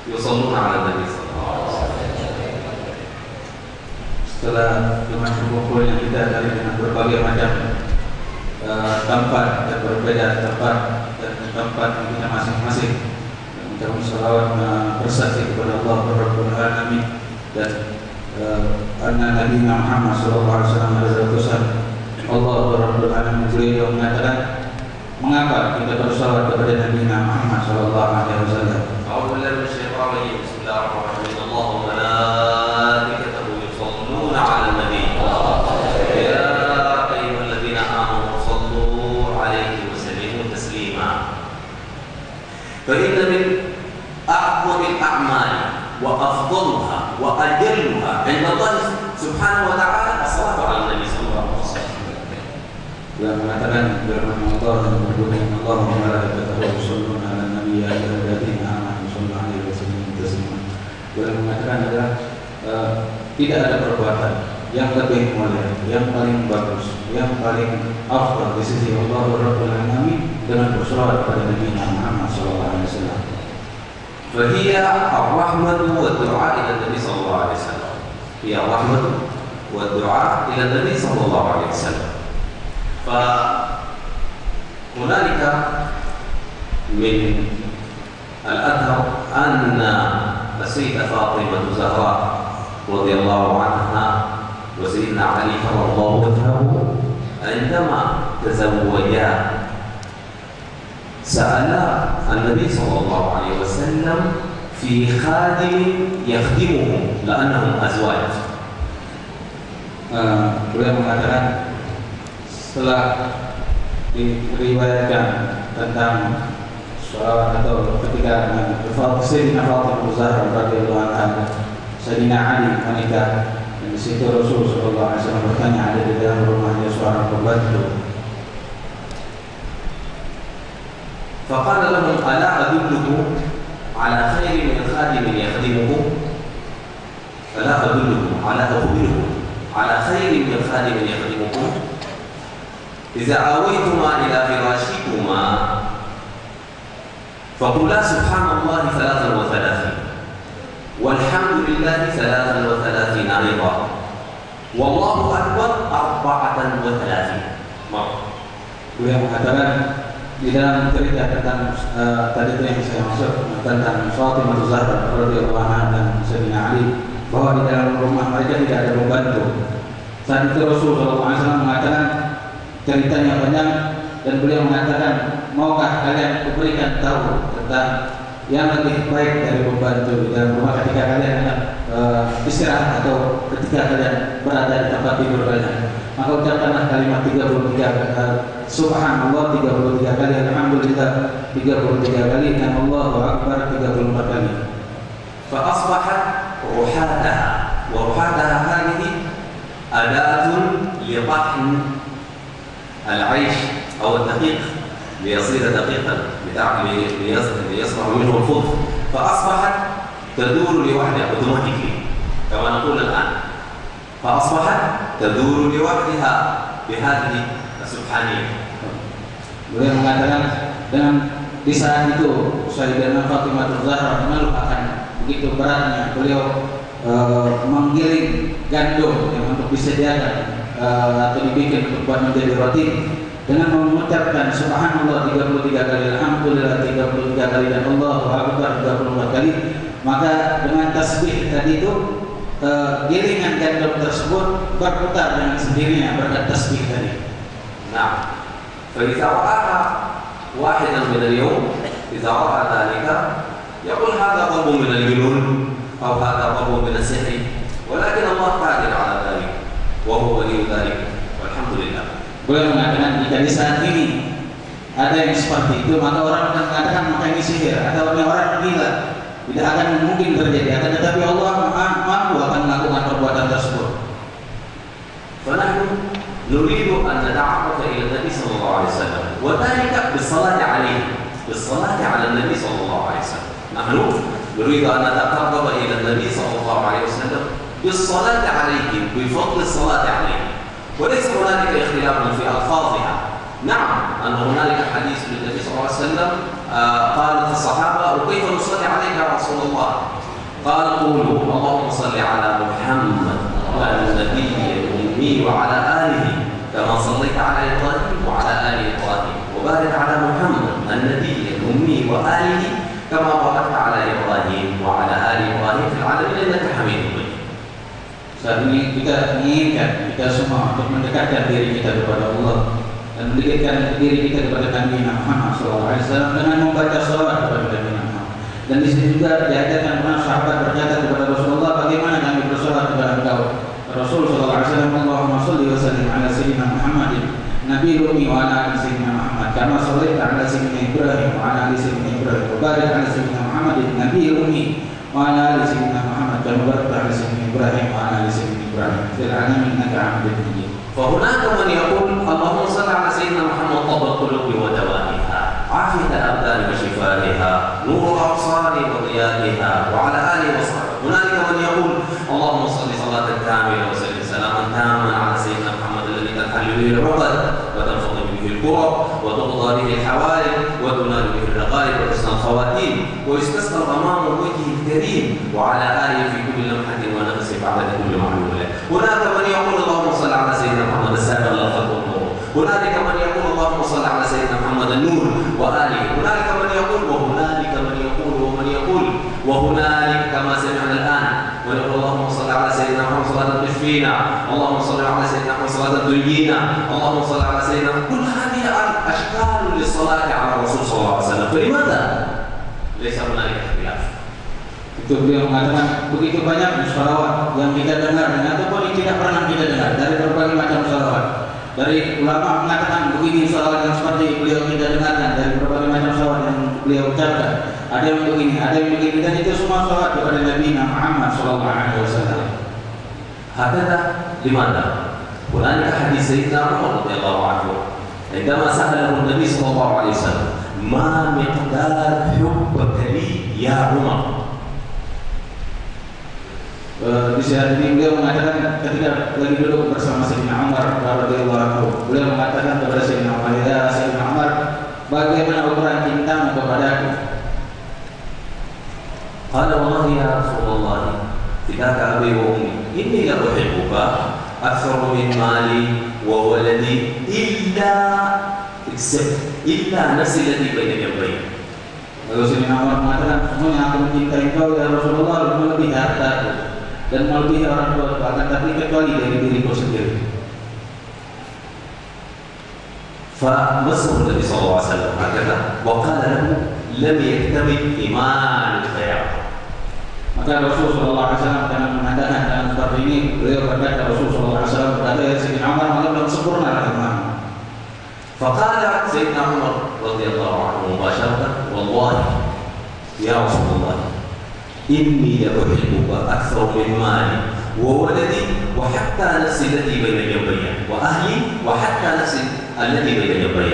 يصلون على النبي صلى الله عليه وسلم. Setelah dengan berkumpulnya kita dari dengan berbagai macam tempat dan berbeda tempat dan tempat kita masing-masing, mengucapkan salawat bersaksi kepada Allah Rabbul Alamin dan anna Nabi Muhammad sallallahu alaihi wasallam adalah utusan Allah Rabbul Alamin. Beliau mengatakan, mengapa kita bersalawat kepada Nabi Muhammad sallallahu alaihi wasallam? A'udzu billahi minasyaitonir rajim. Bismillahirrahmanirrahim. Allahu wa malaikatahu yusholluna 'alan nabi. Ya ayyuhalladzina amanu shallu 'alaihi wa sallimu taslima. Fa inna min a'zamil a'mali wa afdaluha wa ajalluha 'inda Allah subhanahu wa ta'ala as-salatu 'alan nabi sallallahu alaihi wasallam. Beliau mengatakan firman Allah yang berbunyi, Allah wa malaikatahu yusholluna 'alan nabi ya ayyuhalladzina amanu shallu 'alaihi wa sallimu taslima. Beliau mengatakan adalah tidak ada perbuatan yang lebih mulia, yang paling bagus, yang paling afdal di sisi Allah Rabbul Alamin dengan bersolawat kepada Nabi Muhammad sallallahu alaihi wasallam. فهي الرحمة والدعاء إلى النبي صلى الله عليه وسلم. هي الرحمة والدعاء إلى النبي صلى الله عليه وسلم. فهنالك من الأثر أن السيدة فاطمة الزهراء رضي الله عنها وسيدنا علي كرم الله وجهه عندما تزوجا سألا النبي صلى الله عليه وسلم في خادم يخدمهم لأنهم أزواج. Beliau mengatakan setelah diriwayatkan tentang sholawat atau ketika Sayyidina Fatimah Zahra radhiyallahu anha, Sayyidina Ali menikah, dan di situ Rasul sallallahu alaihi wasallam bertanya, ada di dalam rumahnya seorang pembantu. فقال لهم ألا أدلكم على خير من خادم يخدمكم فلا أدلكم على أخبركم على خير من خادم يخدمكم إذا آويتما إلى فراشكما فقولا سبحان الله 33 والحمد لله 33 أيضا والله أكبر 34 مرة. Beliau mengatakan di dalam cerita tentang tadi itu yang saya maksud tentang Fatimah Zahra radhiyallahu anha dan Sayyidina Ali, bahwa di dalam rumah mereka tidak ada pembantu. Saat itu Rasul sallallahu alaihi wasallam mengatakan, ceritanya panjang, dan beliau mengatakan, maukah kalian kuberikan tahu tentang yang lebih baik dari pembantu di dalam rumah ketika kalian istirahat atau ketika kalian berada di tempat tidur kalian. Maka ucapkanlah kalimat 33 Subhanallah 33 kali, Alhamdulillah 33 kali, dan Allahu Akbar 34 kali. فأصبحت روحاتها وروحاتها هذه أداة لطحن العيش أو الدقيق ليصير دقيقا ليصبح منه الخبز، فأصبحت تدور لوحدها اوتوماتيكلي كما نقول الآن، فأصبحت تدور لوحدها بهذه السبحانية. Beliau mengatakan dengan di saat itu Sayyidah Fatimah Zahra mengeluhkan begitu beratnya beliau menggiling gandum yang untuk disediakan atau dibikin untuk buat menjadi roti, dengan mengucapkan Subhanallah 33 kali, Alhamdulillah 33 kali, dan Allahu Akbar 34 kali. Maka dengan tasbih tadi itu gilingan gandum tersebut berputar dengan sendirinya berkat tasbih tadi. Nah, فإذا رآها واحدا من اليوم إذا رأى ذلك يقول هذا قرب من الجنون أو هذا قرب من السحر، ولكن الله قادر على ذلك وهو ولي ذلك والحمد لله. Beliau mengatakan jika di saat ini ada yang seperti itu, maka orang akan mengatakan maka ini sihir atau orang gila. Tidak akan mungkin terjadi, akan tetapi Allah mampu akan melakukan perbuatan tersebut. فنحن نريد أن نتعرف إلى النبي صلى الله عليه وسلم، وذلك بالصلاة عليه، بالصلاة على النبي صلى الله عليه وسلم. نحن نريد أن نتقرب إلى النبي صلى الله عليه وسلم بالصلاة عليه، بفضل الصلاة عليه، وليس هنالك اختلاف في ألفاظها، نعم أن هنالك حديث للنبي صلى الله عليه وسلم قالت الصحابة وكيف نصلي عليك يا رسول الله؟ قال قولوا اللهم صل على محمد النبي الأمي وعلى آله كما صليت على إبراهيم وعلى آل إبراهيم وبارك على محمد النبي الأمي وآله كما باركت على إبراهيم وعلى آل إبراهيم في العالمين إنك حميد مجيد. Saat ini kita inginkan kita semua untuk mendekatkan diri kita kepada Allah dan mendekatkan diri kita kepada Nabi Muhammad SAW dengan membaca salawat kepada Nabi Muhammad. Dan di sini juga diajarkan para sahabat berkata kepada Rasulullah, bagaimana kami bersalawat kepada engkau? Rasul SAW, Allahumma salli wa sallim ala sayyidina Muhammadin Nabi Rumi wa ala ali sayyidina Muhammad kama sallaita ala sayyidina Ibrahim wa ala ali sayyidina Ibrahim wa barik ala sayyidina Muhammadin Nabi Rumi wa ala ali sayyidina Muhammad kama barakta ala sayyidina Ibrahim wa ala ali sayyidina Ibrahim fil alamin innaka hamidun majid. فهناك من يقول اللهم صل على سيدنا محمد طب القلوب ودوائها عافية الأبدان وشفائها نور الأبصار وضيائها وعلى آله وصحبه. هنالك من يقول اللهم صل صلاة كاملة وسلم سلاما تاما على سيدنا محمد الذي تنحل به العقد وتنفض به الكرب وتقضى به الحوائج وتنال به الرغائب وحسن الخواتيم ويستسقى الغمام وجهه الكريم وعلى آله في كل لمحة ونفس بعد كل معلوم له. هناك من يقول اللهم صل على سيدنا محمد السابق اللفظ والنور. هنالك من يقول اللهم صل على سيدنا محمد النور وآله. هنالك من يقول وهنالك من يقول ومن يقول وهنالك كما سمعنا الآن ونقول اللهم صل على سيدنا محمد صلاة تشفينا، اللهم صل على سيدنا محمد صلاة تنجينا، اللهم صل على سيدنا. كل هذه أشكال للصلاة على الرسول صلى الله عليه وسلم. فلماذا ليس هنالك اختلاف؟ Itu beliau mengatakan begitu banyak salawat yang kita dengar dan ataupun yang tidak pernah kita dengar dari berbagai macam salawat. Dari ulama mengatakan begini salawat yang seperti beliau kita dengarkan dari berbagai macam salawat yang beliau ucapkan. Ada yang begini, ada yang begini, dan itu semua salawat kepada Nabi Muhammad SAW. هكذا لماذا؟ هنالك حديث سيدنا عمر رضي الله عنه عندما سأله النبي صلى الله عليه وسلم ما مقدار حبك لي يا عمر. Di saat ini beliau mengatakan ketika lagi duduk bersama Sayyidina Umar radhiyallahu anhu, beliau mengatakan kepada Sayyidina Umar, ya Sayyidina Umar, bagaimana ukuran cintamu kepadaku? Qala wallahi ya Rasulullah, fidaka abi wa ummi, inni la uhibbuka akthar min mali wa waladi illa nafsi allati baina jambayya. Lalu Sayyidina Umar mengatakan, sesungguhnya aku mencintai kau ya Rasulullah lebih hartaku dan melebihi orang tua akan tapi kecuali dari diriku sendiri. فمسه النبي صلى الله عليه وسلم هكذا وقال له لم يكتمل إيمانك يا عمر. Maka Rasul sallallahu alaihi wasallam karena mengatakan dalam seperti ini, beliau berkata, Rasul sallallahu alaihi wasallam berkata, ya Sayyidina Umar, maka belum sempurna iman. فقال سيدنا عمر رضي الله عنه مباشرة والله يا رسول الله إني لأحبك أكثر من مالي وولدي وحتى نفسي التي بين جنبي وأهلي وحتى نفسي التي بين جنبي.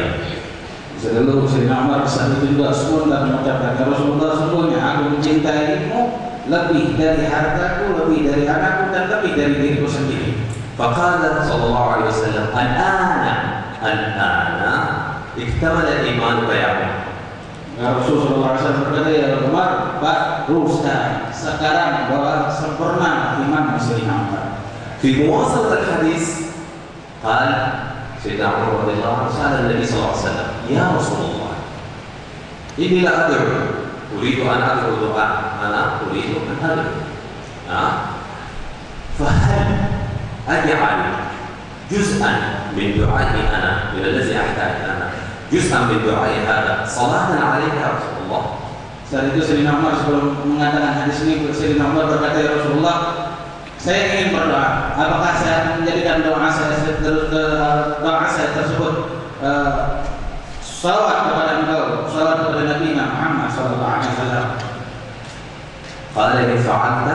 Lalu Sayyidina Umar saat itu juga sempurna mengucapkan, ya Rasulullah, sesungguhnya aku mencintaimu lebih dari hartaku, lebih dari anakku, dan lebih dari diriku sendiri. فقال صلى الله عليه وسلم الآن اكتمل إيمانك يا عمر. Rasulullah SAW berkata, ya Umar, baru sekarang bahwa sempurna iman Sayyidina Umar. في مواصلة الحديث قال سيدنا عمر رضي الله عنه سأل النبي صلى الله عليه وسلم يا رسول الله إني لا أدعو أريد أن أدعو دعاء أنا أريد أن أدعو فهل أجعل جزءا من دعائي أنا من الذي أحتاج أنا جزءا من دعائي هذا صلاة عليك يا رسول الله. Saat itu Sayyidina Umar sebelum mengatakan hadis ini, Sayyidina Umar berkata, ya Rasulullah, saya ingin berdoa. Apakah saya menjadikan doa saya tersebut salawat kepada engkau, salawat kepada Nabi Muhammad sallallahu alaihi wasallam? قال إن فعلت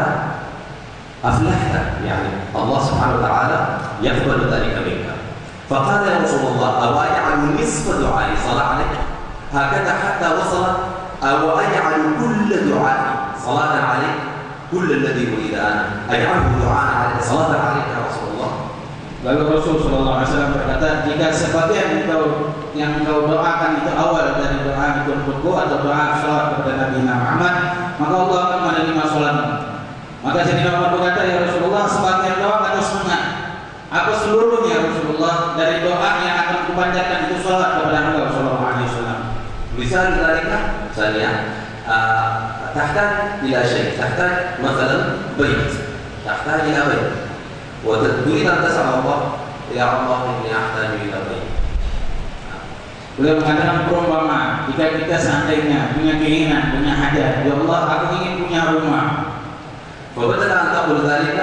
أفلحت يعني الله سبحانه وتعالى يقبل ذلك منك. فقال يا رسول الله أو أجعل نصف دعائي صلاة عليك هكذا حتى وصل أو أجعل كل دعائي صلاة عليك كل الذي أريد أنا أجعله دعاء عليك صلاة عليك يا رسول الله. Lalu Rasul Shallallahu Alaihi Wasallam berkata, jika sebagian yang engkau doakan itu awal dari doa itu untukku atau doa salat kepada Nabi Muhammad, maka Allah akan menerima salatmu. Maka Sayyidina Umar berkata, ya Rasulullah, sebagian doa atau setengah? Apa seluruhnya Rasulullah dari doa yang akan kupanjatkan itu salat kepada Nabi Shallallahu Alaihi Wasallam. Misal dalika, misalnya تحتاج إلى شيء، تحتاج مثلا بيت، تحتاج إلى بيت، وتريد أن تسأل الله يا الله إني أحتاج إلى بيت. Beliau mengatakan perumpamaan, jika kita seandainya punya keinginan, punya hajat, ya Allah, aku ingin punya rumah. فبدل أن تقول ذلك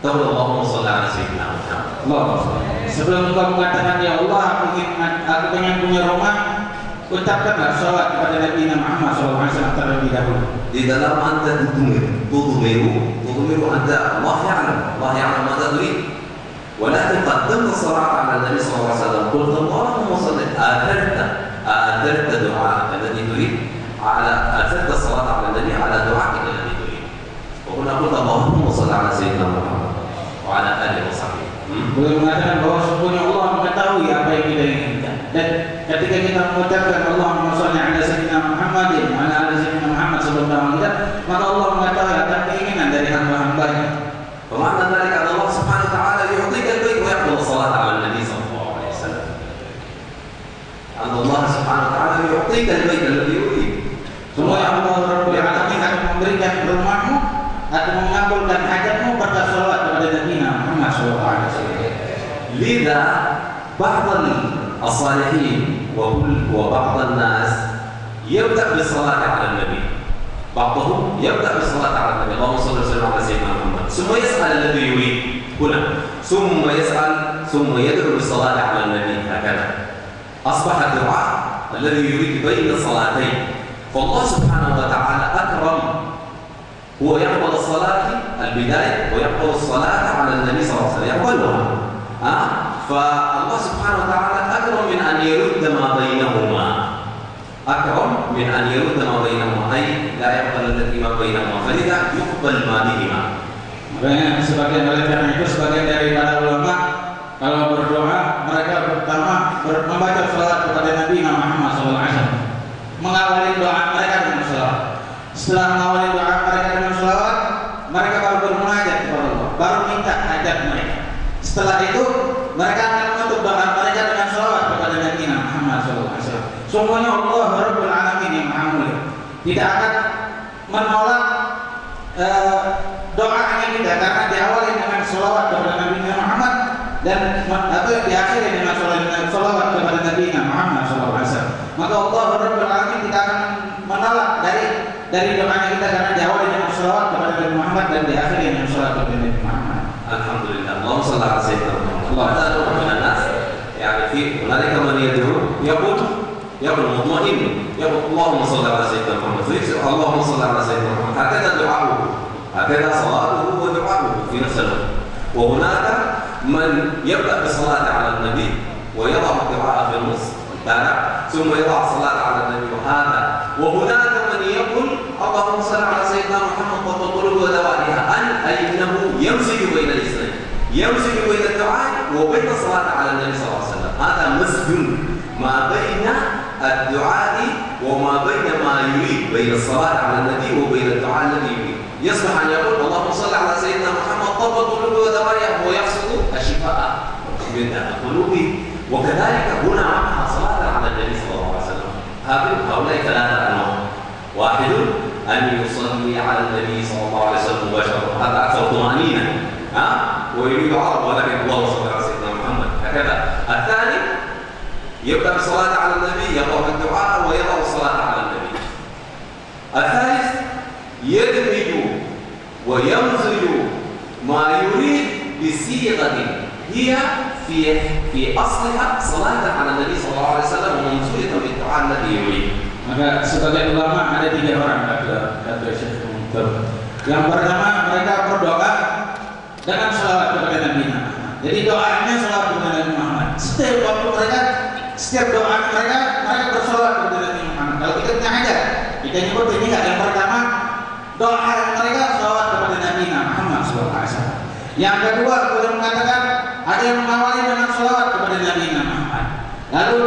تقول اللهم صل على سيدنا محمد. Sebelum engkau mengatakan ya Allah, aku ingin punya rumah, ucapkanlah salawat kepada Nabi Muhammad SAW terlebih dahulu. Di dalam anda tudmiru anda Allah ya'lam ma tadri. ولكن قدمت الصلاة على النبي صلى الله عليه وسلم قلت اللهم صل آثرت دعاءك الذي تريد آثرت الصلاة على النبي على دعائك الذي تريد. وهنا قلت اللهم صل على سيدنا محمد وعلى آله وصحبه. Beliau mengatakan bahwa sesungguhnya Allah mengetahui apa yang kita inginkan, dan ketika kita mengucapkan Allahumma shalli ala sayyidina Muhammadin wa ala ali sayyidina Muhammad sallallahu alaihi wasallam, maka Allah mengetahui akan keinginan dari hamba-hambanya. فمعنى ذلك أن الله سبحانه وتعالى يعطيك البيت ويقبل الصلاة على النبي صلى الله عليه وسلم. أن الله سبحانه وتعالى يعطيك البيت الذي يريد. Semua yang Allah Rabbul Alamin akan memberikan rumahmu atau mengabulkan hajatmu berkat salawat kepada Nabi Muhammad sallallahu alaihi wasallam. لذا بعض الصالحين وبعض الناس يبدأ بالصلاة على النبي. بعضهم يبدأ بالصلاة على النبي اللهم صل وسلم على سيدنا محمد ثم يسأل الذي يريد هنا ثم يسأل ثم يدعو بالصلاة على النبي هكذا أصبح الدعاء الذي يريد بين الصلاتين فالله سبحانه وتعالى أكرم هو يقبل الصلاة البداية ويقبل الصلاة على النبي صلى الله عليه وسلم يقبلها فالله سبحانه وتعالى أكرم من أن يرد ما بينهما أكرم من أن يرد ما بينهما أي لا يقبل الذي ما بينهما فلذا يقبل ما بهما. Makanya sebagian oleh karena itu sebagian dari para ulama kalau berdoa mereka pertama membaca salawat kepada Nabi Muhammad SAW, mengawali doa mereka dengan salawat. Setelah mengawali doa mereka dengan salawat, mereka baru bermunajat kepada Allah, baru minta hajat mereka. Setelah itu mereka akan menutup doa mereka dengan salawat kepada Nabi Muhammad SAW. Semuanya Allah Rabbul Alamin yang Maha Mulia tidak akan menolak doanya kita karena diawali dengan salawat kepada Nabi Muhammad dan diakhiri dengan salawat kepada Nabi Muhammad SAW. Maka Allah Rabbul Alamin tidak akan menolak dari doanya kita karena diawali dengan salawat kepada Nabi Muhammad dan diakhiri dengan salawat kepada Nabi Muhammad. Alhamdulillah. Allahumma shalli ala sayyidina Muhammad. Ada orang nas يعني في هنالك من يدعو يقول مطمئن يقول اللهم صل على سيدنا محمد اللهم صل على سيدنا محمد هكذا دعاؤه هكذا صلاته ودعاؤه في نفس الوقت. وهناك من يبدأ بالصلاة على النبي ويضع الدعاء في النص ثم يضع الصلاة على النبي وهذا. وهناك من يقول اللهم صل على سيدنا محمد وتطلب ودوائها أي أنه يمزج بين الاثنين يمزج بين الدعاء وبين الصلاة على النبي صلى الله عليه وسلم. هذا مزج ما بين الدعاء وما بين ما يريد بين الصلاة على النبي وبين الدعاء الذي يريد. يصبح أن يقول اللهم صل على سيدنا محمد طب قلوب ودوائها وهو يقصد الشفاء من القلوب. وكذلك هنا معها صلاة على النبي صلى الله عليه وسلم. هؤلاء ثلاثة أنواع. واحد أن يصلي على النبي صلى الله عليه وسلم مباشرة هذا أكثر طمأنينة ويريد عرض ولكن اللهم صل على سيدنا محمد هكذا. الثاني يبدأ بالصلاة على النبي يضع الدعاء ويضع الصلاة على النبي. الثالث يدمج ويمزج ما يريد بصيغة هي في أصلها صلاة على النبي صلى الله عليه وسلم وممزوجة بالدعاء الذي يريد. Maka sebagai ulama ada 3 orang kata Syekh Muhammad. Yang pertama mereka berdoa dengan salawat kepada Nabi Muhammad. Jadi doanya salawat kepada Nabi Muhammad. Setiap waktu setiap doa mereka bersalawat kepada Nabi Muhammad. Kalau kita punya hajat, kita nyebut ini enggak. Yang pertama doa mereka salawat kepada Nabi Muhammad SAW. Yang kedua beliau mengatakan ada yang mengawali dengan salawat kepada Nabi Muhammad. Lalu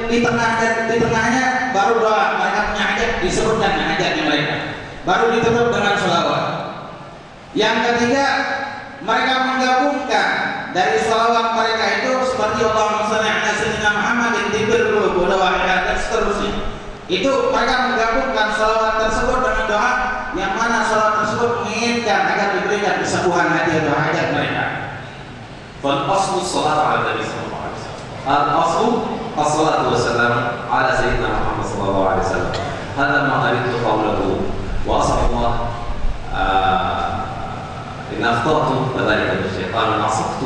di tengahnya baru doa. Mereka punya hajat, disebutkan hajatnya mereka. Baru ditutup dengan salawat. Yang ketiga, mereka menggabungkan dari salawat mereka itu seperti Allahumma shalli ala sayyidina Muhammadin tibbil qulub wa dan seterusnya. Itu mereka menggabungkan salawat tersebut dengan doa yang mana salawat tersebut menginginkan agar diberikan kesembuhan hati atau hajat mereka. فالأصل الصلاة على النبي صلى الله عليه وسلم. الأصل الصلاة والسلام على سيدنا محمد صلى الله عليه وسلم. هذا ما قرأت قوله وأسأل الله إن أخطأت فذلك من الشيطان وإن أصبت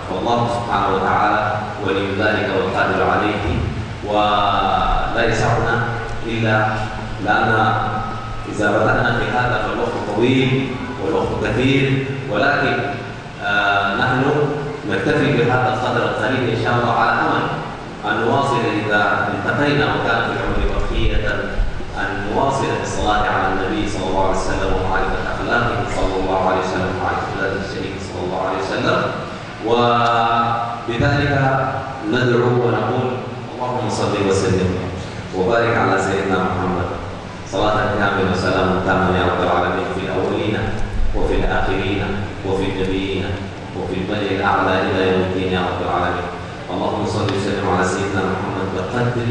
فالله سبحانه وتعالى ولي ذلك والقادر عليه ولا يسعنا إلا لأن إذا بدأنا في هذا فالوقت طويل والوقت كثير ولكن نحن نكتفي بهذا القدر القليل إن شاء الله على أمل أن نواصل إذا التقينا وكان في العمر بقية أن نواصل بالصلاة على النبي صلى الله عليه وسلم ومعرفة أخلاقه صلى الله عليه وسلم ومعرفة ذات الشريك صلى الله عليه وسلم وبذلك ندعو ونقول اللهم صل وسلم وبارك على سيدنا محمد صلاة كاملة وسلام تاما يا رب العالمين في الأولين وفي الآخرين وفي النبيين وفي الملأ الأعلى إلى يوم الدين يا رب العالمين. اللهم صل وسلم على سيدنا محمد بقدر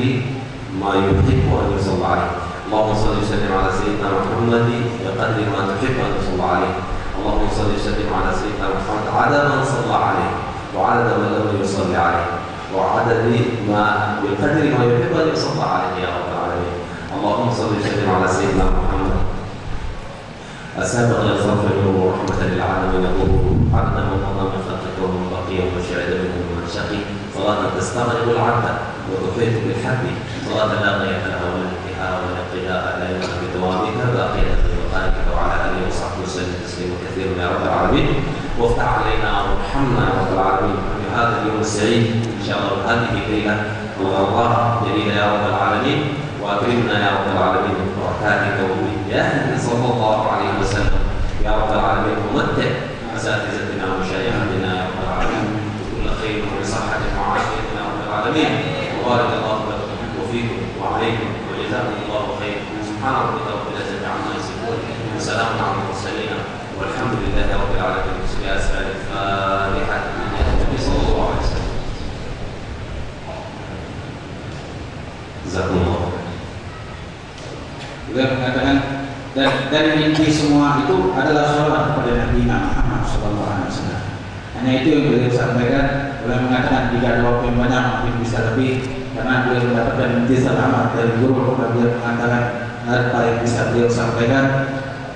ما يحب أن يصلى عليه. اللهم صل وسلم على سيدنا محمد بقدر ما تحب أن تصلى عليه. اللهم صل وسلم على سيدنا محمد عدد من صلى عليه وعدد من لم يصلي عليه وعدد ما بقدر ما يحب أن يصلى عليه يا رب العالمين. اللهم صل وسلم على سيدنا محمد السابق للغفر ورحمة للعالمين ظهور عدد من مضى من خلقك ومن بقي ومن شهد منهم ومن شقي صلاة تستغرق العبد وتحيط بالحد صلاة لا غاية لها ولا انتهاء ولا ابتداء لا يمكن بدوامها باقية بمقامك وعلى آله وصحبه وسلم تسليما كثيرا يا رب العالمين. وافتح علينا وارحمنا يا رب العالمين في هذا اليوم السعيد إن شاء الله هذه الليلة الله جليلة يا رب العالمين وأكرمنا يا رب العالمين ببركاتك وبإياك صلى الله عليه وسلم يا رب العالمين ومتع أساتذتنا ومشايخنا يا رب العالمين بكل خير وبصحة وعافية يا رب العالمين وبارك الله لكم وفيكم وعليكم وجزاكم الله خير. سبحان ربك رب العزة عما يصفون وسلام على المرسلين والحمد لله رب العالمين. يا أسأل الفاتحة النبي صلى الله عليه وسلم. جزاكم الله. Beliau mengatakan dan inti semua itu adalah salawat kepada Nabi Muhammad SAW. Hanya itu yang beliau sampaikan. Beliau mengatakan jika ada waktu yang banyak mungkin bisa lebih karena beliau mendapatkan inti selama dari guru. Beliau mengatakan apa yang bisa beliau sampaikan.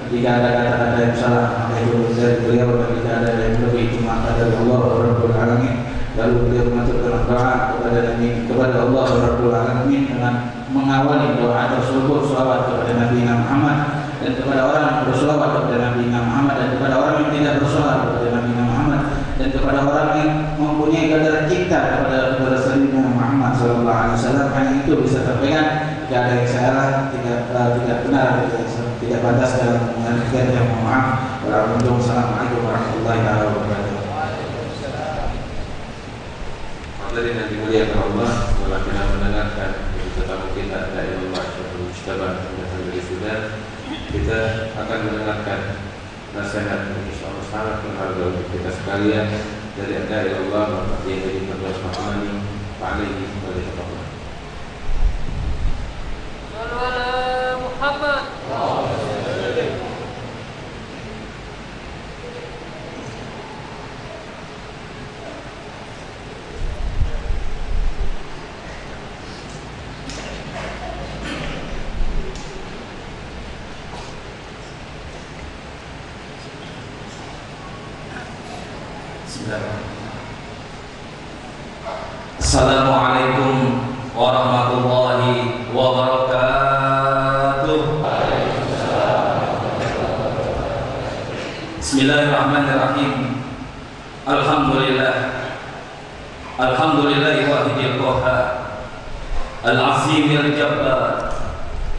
Jika ada kata-kata yang salah maka itu dari beliau dan jika ada yang lebih cuma dari Allah Rabbul Alamin. Lalu beliau mengaturkan doa kepada Allah Rabbul Alamin dengan mengawali doa tersebut salawat kepada Nabi Muhammad dan kepada orang yang bersalawat kepada Nabi Muhammad dan kepada orang yang tidak bersalawat kepada Nabi Muhammad dan kepada orang yang mempunyai kadar cinta kepada Sayyidina Muhammad sallallahu alaihi wasallam. Hanya itu bisa sampaikan. Jika ada yang salah tidak benar tidak pantas dalam mengajarkan yang mohon maaf. Wassalamualaikum warahmatullahi wabarakatuh. Hadirin yang dimuliakan Allah, setelah kita mendengarkan tetapi kita dari Allah Subhanahu datang dari sudah, kita akan mendengarkan nasihat yang insyaallah sangat berharga untuk kita sekalian dari Allah Bapak Kiai Haji Firdaus Rahmani Pak Alaihi Wasallam. Sallallahu Muhammad. Assalamualaikum warahmatullahi wabarakatuh. Bismillahirrahmanirrahim. Alhamdulillah. Alhamdulillahi wahidil qahhar. Al-azimil jabbar.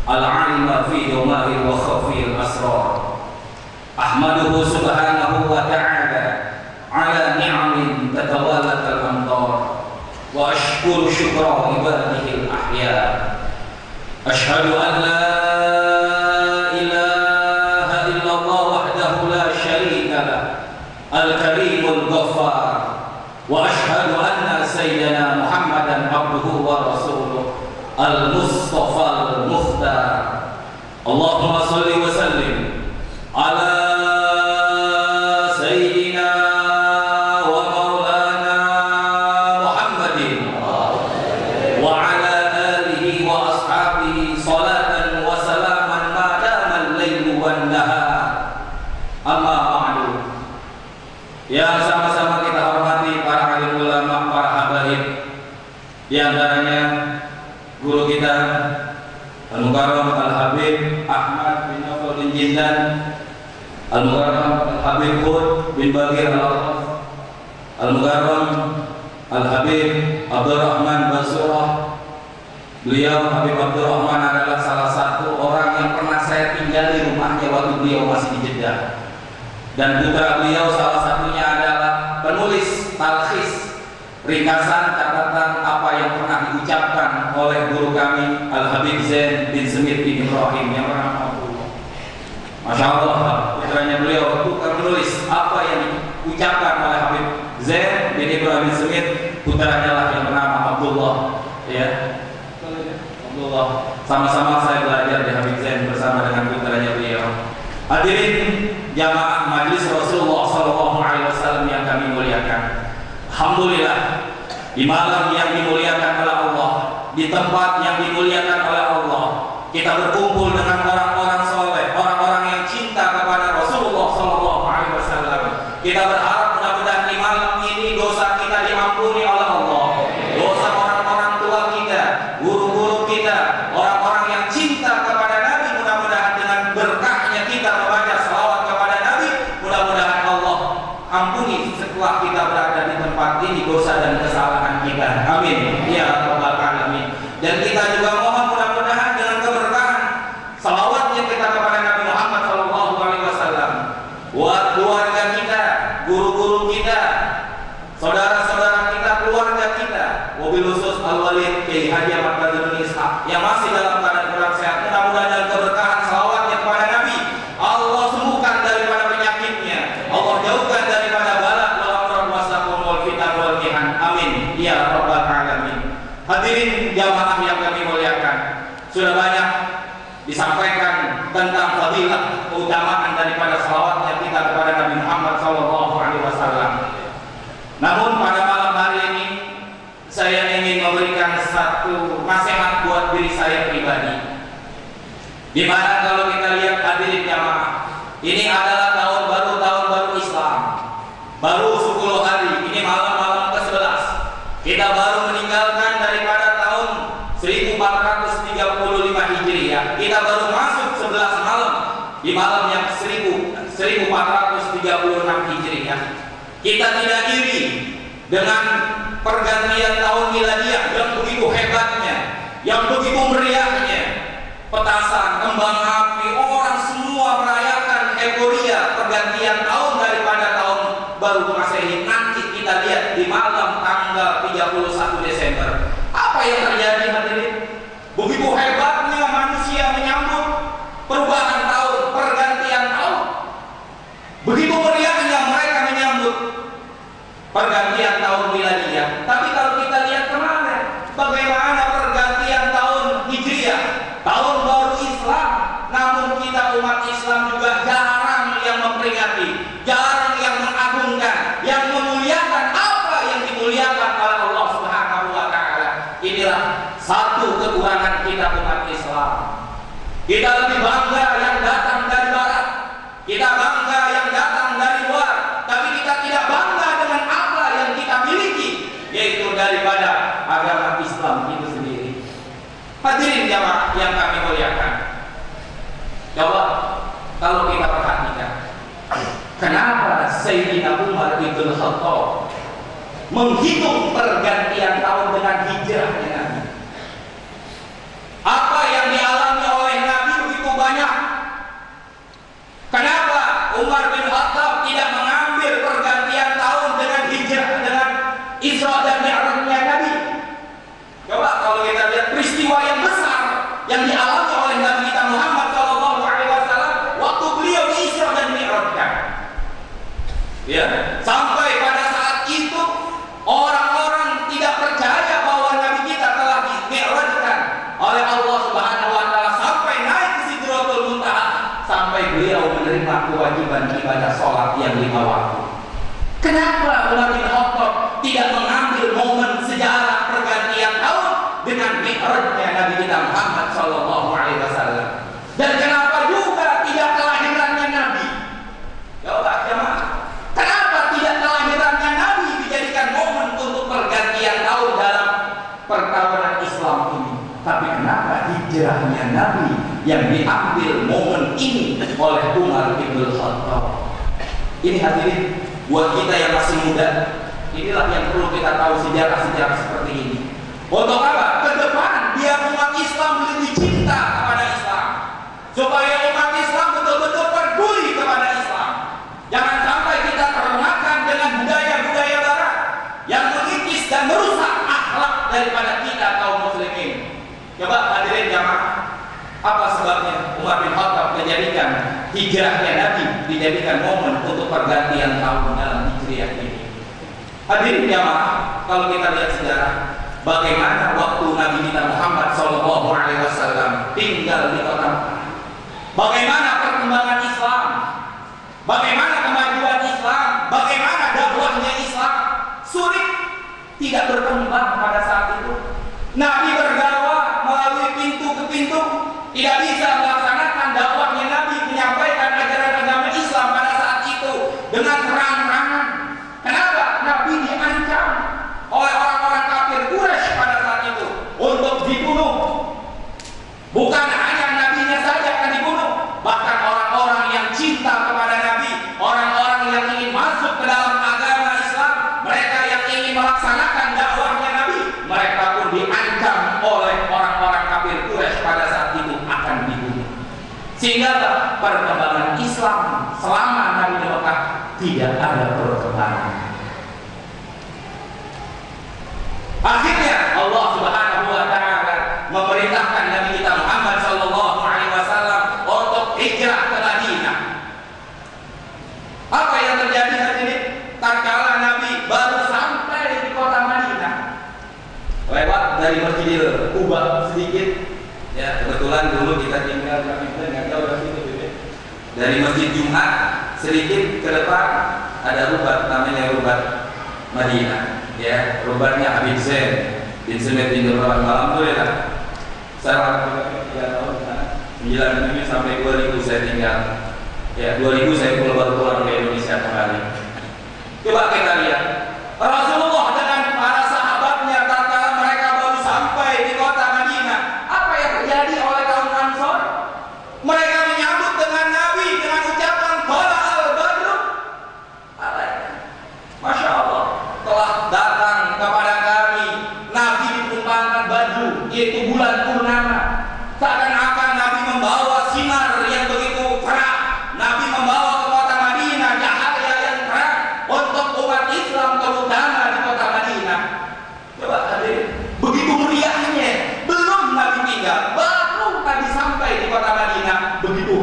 Al-'alima fi dhumari wa khafil asrar. Ahmaduhu subhanahu wa ta'ala ala ni'am تتوالت الأمطار وأشكر شكر عباده الأحياء أشهد أن لا إله إلا الله وحده لا شريك له الكريم الغفار وأشهد أن سيدنا محمدا عبده ورسوله المصطفى المختار اللهم صل وسلم على سيدنا ومولانا محمد وعلى آله وأصحابه صلاة وسلاما ما دام الليل والنهار أما بعد yang sama-sama kita hormati para alim ulama, para habaib, di antaranya guru kita Al-Mukarram Al-Habib Ahmad bin Nawfal bin Jindan, Al-Mukarram Al-Habib Hud bin Bagir Al-Araf, Al-Mukarram Al-Habib Abdurrahman Basurah. Beliau Habib Abdurrahman adalah salah satu orang yang pernah saya tinggal di rumahnya waktu beliau masih di Jeddah. Dan putra beliau salah satunya adalah penulis talkhis ringkasan catatan apa yang pernah diucapkan oleh guru kami Al-Habib Zain bin Semit bin Ibrahim yang pernah Masya Allah, putranya beliau bukan menulis apa yang diucapkan oleh Habib Zain bin Ibrahim bin Semit, putranya lah yang bernama Abdullah, ya. Abdullah. Sama-sama saya belajar di Habib Zain bersama dengan putranya beliau. Hadirin jamaah majelis Rasulullah SAW yang kami muliakan. Alhamdulillah, di malam yang dimuliakan oleh Allah, di tempat yang dimuliakan oleh Allah, kita berkumpul dengan orang-orang soleh, orang-orang yang cinta kepada Rasulullah SAW. Kita berharap mudah-mudahan di malam ini dosa kita diampuni oleh Allah, dosa orang-orang tua kita, guru-guru kita, orang-orang yang cinta kepada Nabi, mudah-mudahan dengan berkahnya kita membaca salawat kepada Nabi, mudah-mudahan Allah ampuni setelah kita berada di tempat ini dosa dan kesalahan kita. Amin ya rabbal alamin. Dan kita juga mohon mudah-mudahan dengan keberkahan salawatnya kita kepada Nabi Muhammad SAW, buat keluarga kita, guru-guru kita, saudara-saudara kita, keluarga kita, mobil khusus Al-Walid Kiai Haji Ahmad Badrun Ishaq yang masih dalam keadaan kurang sehat, mudah-mudahan dengan keberkahan salawatnya kepada Nabi Allah sembuhkan daripada penyakitnya, Allah jauhkan daripada bala wal amrad wasaqum wal fitan wal mihan. Amin ya rabbal alamin. Hadirin jamaah yang kami muliakan, sudah banyak disampaikan tentang fadilah keutamaan daripada salawatnya kita kepada Nabi Muhammad SAW. Namun pada malam hari ini saya ingin memberikan satu nasihat buat diri saya pribadi. Di mana kalau kita lihat hadirin jamaah, ini adalah tahun baru Islam. Baru 10 hari, ini malam-malam ke-11. Kita baru meninggalkan daripada tahun 1435 Hijriah. Kita baru masuk 11 malam di malam yang 1436 Hijriah. Kita tidak iri dengan pergantian tahun miladiah yang begitu hebatnya, yang begitu meriahnya. Petasan, kembang api, orang semua merayakan euforia pergantian tahun daripada tahun baru Masehi. Nanti kita lihat di malam tanggal 31 Desember. Apa yang terjadi hadirin? Begitu hebatnya manusia menyambut perubahan tahun, pergantian tahun. Begitu meriahnya mereka menyambut pergantian tahun miladiah. Tapi kalau kita lihat kemarin, bagaimana pergantian tahun Hijriah, tahun baru Islam, namun kita umat Islam juga jarang yang memperingati, jarang yang mengagungkan, yang memuliakan apa yang dimuliakan oleh Allah Subhanahu wa taala. Inilah satu kekurangan kita umat Islam. Kita lebih bangga yang datang dari barat, kita bangga yang datang dari luar, tapi kita tidak bangga dengan apa yang kita miliki, yaitu daripada agama Islam itu sendiri. Hadirin jamaah yang kami muliakan, coba kalau kita perhatikan, kenapa Sayyidina Umar bin Khattab menghitung pergantian tahun dengan hijrahnya Nabi? Apa yang dialami oleh Nabi begitu banyak? Kenapa Umar bin Khattab tidak mengambil pergantian tahun dengan hijrah, dengan sampai beliau menerima kewajiban ibadah sholat yang 5 waktu. Kenapa Umar bin Khattab tidak mengambil momen sejarah pergantian tahun dengan mi'rajnya Nabi kita Muhammad sallallahu alaihi wasallam? Dan kenapa juga tidak kelahirannya Nabi? Coba jemaah, kenapa tidak kelahirannya Nabi dijadikan momen untuk pergantian tahun dalam pertahunan Islam ini? Tapi kenapa hijrahnya Nabi yang diambil momen ini oleh Umar bin Khattab? Ini hadirin, buat kita yang masih muda, inilah yang perlu kita tahu sejarah-sejarah seperti ini. Untuk apa? Ke depan biar umat Islam lebih cinta kepada Islam, supaya umat Islam betul-betul peduli kepada Islam. Jangan sampai kita termakan dengan budaya-budaya barat yang mengikis dan merusak akhlak daripada kita kaum muslimin. Coba hadirin jamaah, apa sebabnya Umar bin Khattab menjadikan hijrahnya Nabi dijadikan momen untuk pergantian tahun dalam hijriah ini? Hadirin jamaah, kalau kita lihat sejarah, bagaimana waktu Nabi kita Muhammad SAW tinggal di kota Mekah, bagaimana perkembangan Islam, bagaimana kemajuan Islam, bagaimana dakwahnya Islam, sulit tidak berkembang pada saat itu. Nabi berdakwah melalui pintu ke pintu, tidak bisa melaksanakan dakwahnya Nabi menyampaikan ajaran agama Islam pada saat itu dengan terang-terangan. Kenapa? Nabi diancam oleh orang-orang kafir Quraisy pada saat itu untuk dibunuh. Bukan hanya nabinya saja akan dibunuh, bahkan orang-orang yang cinta kepada Nabi, orang-orang yang ingin masuk ke dalam agama Islam, mereka yang ingin melaksanakan dakwahnya Nabi, mereka pun diancam oleh orang-orang kafir Quraisy pada saat itu akan dibunuh. Sehingga perkembangan Islam selama Nabi di Mekah tidak ada perkembangan. Akhirnya Allah Subhanahu wa taala memerintahkan Nabi kita Muhammad sallallahu alaihi wasallam untuk hijrah ke Madinah. Apa yang terjadi hadirin? Tatkala Nabi baru sampai di kota Madinah, lewat dari Masjidil Quba sedikit, ya kebetulan dulu kita tinggal nggak jauh dari situ, dari Masjid Jumat sedikit ke depan ada rubat namanya rubat Madinah. Ya, rubatnya Habib Zain bin Smith bin Durrani. Alhamdulillah, saya 3 tahun, 9 sampai 2000 saya tinggal. Ya, 2000 saya baru pulang ke Indonesia kembali. Coba kita lihat Rasulullah dengan para sahabatnya tatkala mereka baru sampai di kota Madinah, apa yang terjadi oleh kaum Ansor? Mereka menyambut dengan Nabi dengan ucapan qala al-badru alaina. Masya Allah, telah datang kepada kami Nabi ditumpangkan baju, yaitu bulan purnama. Seakan-akan Nabi membawa sinar yang begitu terang. Nabi membawa ke kota Madinah cahaya yang terang untuk umat Islam terutama di kota Madinah. Coba hadir, begitu meriahnya. Belum Nabi tinggal, baru Nabi sampai di kota Madinah, begitu